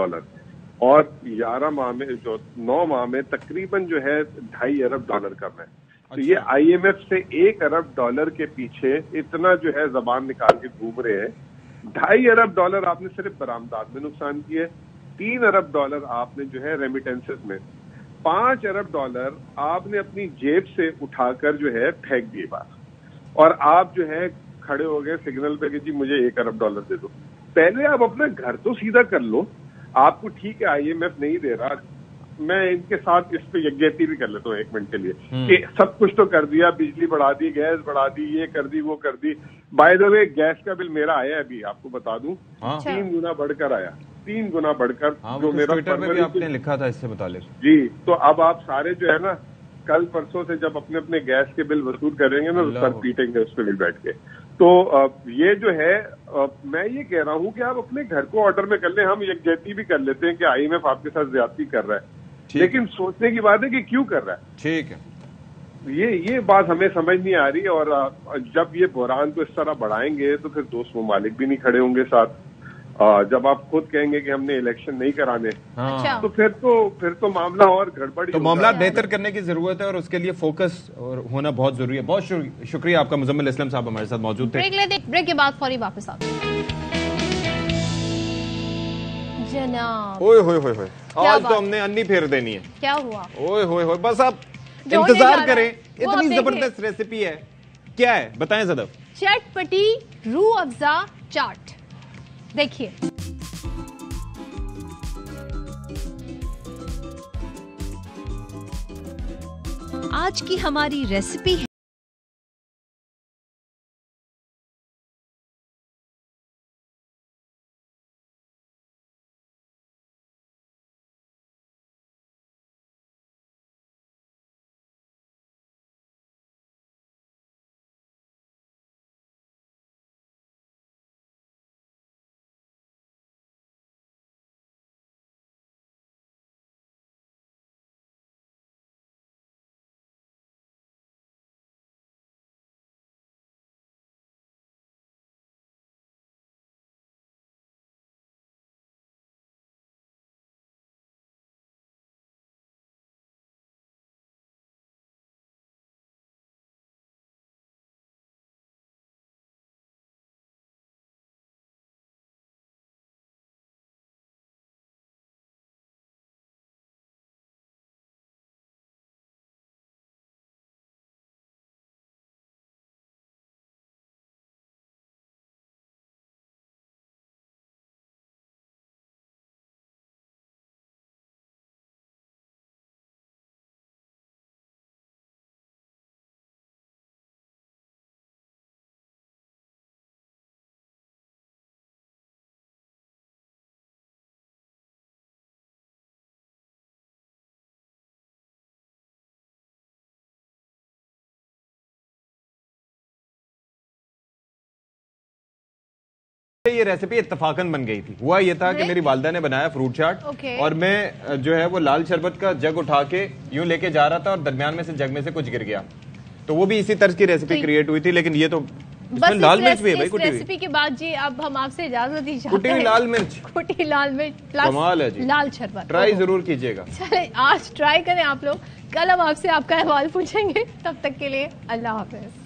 اور 11 ماہ میں جو 9 ماہ میں تقریباً جو ہے $2.5 ارب کم ہے. تو یہ IMF سے $1 ارب کے پیچھے اتنا جو ہے زبان نکال کے گھوم رہے ہیں. $2.5 ارب آپ نے صرف برآمدات میں نقصان کیے, $3 ارب آپ نے جو ہے ریمیٹنسز میں, $5 ارب آپ نے اپنی جیب سے اٹھا کر جو ہے پھینک دیے بات, اور آپ جو ہے کھڑے ہو گئے سگنل پہ کہ جی مجھے $1 ارب دے دو. پہلے آپ اپنا گھر تو سیدھا کر لو. آپ کو ٹھیک ہے IMF نہیں دے رہا, میں ان کے ساتھ اس پہ یکجہتی بھی کر لیتا ہوں 1 منٹ کے لیے کہ سب کچھ تو کر دیا, بجلی بڑھا دی, گیس بڑھا دی, یہ کر دی, وہ کر دی. بائی دا وے گیس کا بل میرا آیا ہے ابھی آپ کو بتا دوں 3 گنا بڑھ کر آیا, 3 گنا بڑھ کر, جو میرا آپ نے لکھا تھا اس سے متعلق. جی تو اب آپ سارے جو ہے نا کل پرسوں سے جب اپنے گیس کے بل وصول کریں گے نا سر پیٹیں گے اس پہ بھی بیٹھ کے. تو یہ جو ہے میں یہ کہہ رہا ہوں کہ آپ اپنے گھر کو آرڈر میں کر لیں. ہم یکجہتی بھی کر لیتے ہیں کہ IMF آپ کے ساتھ زیادتی کر رہا ہے, لیکن سوچنے کی بات ہے کہ کیوں کر رہا ہے. ٹھیک ہے, یہ بات ہمیں سمجھ نہیں آ رہی. اور جب یہ بحران کو اس طرح بڑھائیں گے تو پھر دوست ممالک بھی نہیں کھڑے ہوں گے ساتھ. جب آپ خود کہیں گے کہ ہم نے الیکشن نہیں کرانے تو پھر تو معاملہ اور گڑبڑ. تو معاملات بہتر کرنے کی ضرورت ہے اور اس کے لیے فوکس ہونا بہت ضروری ہے. بہت شکریہ آپ کا مزمل اسلم صاحب ہمارے ساتھ موجود تھے. بریک کے بعد فوری واپس آتے ہیں. جناب آج تو ہم نے انی پھیر دینی ہے. کیا ہوا؟ بس آپ انتظار کریں, اتنی زبردست ریسیپی ہے. کیا ہے بتائیں صدف؟ چٹ پٹی روح افزا چاٹ. دیکھیے آج کی ہماری ریسیپی ہے یہ ریسیپی اتفاقاً بن گئی تھی. ہوا یہ تھا کہ میری والدہ نے بنایا فروٹ چاٹ اور میں جو ہے وہ لال شربت کا جگ اٹھا کے یوں لے کے جا رہا تھا اور درمیان میں سے جگ میں سے کچھ گر گیا. تو وہ بھی اسی طرز کی ریسیپی کریٹ ہوئی تھی, لیکن یہ تو لال مرچ بھی ہے بھائی. کٹی ریسیپی کے بعد جی اب ہم آپ سے اجازت دی کٹی ہوئی لال مرچ, کٹی لال مرچ کمال ہے جی. لال شربت ٹرائی ضرور کیجیے گا. چلے آج ٹرائی کریں آپ لوگ, کل ہم آپ سے آپ کا احوال پوچھیں گے. تب تک کے لیے اللہ حافظ.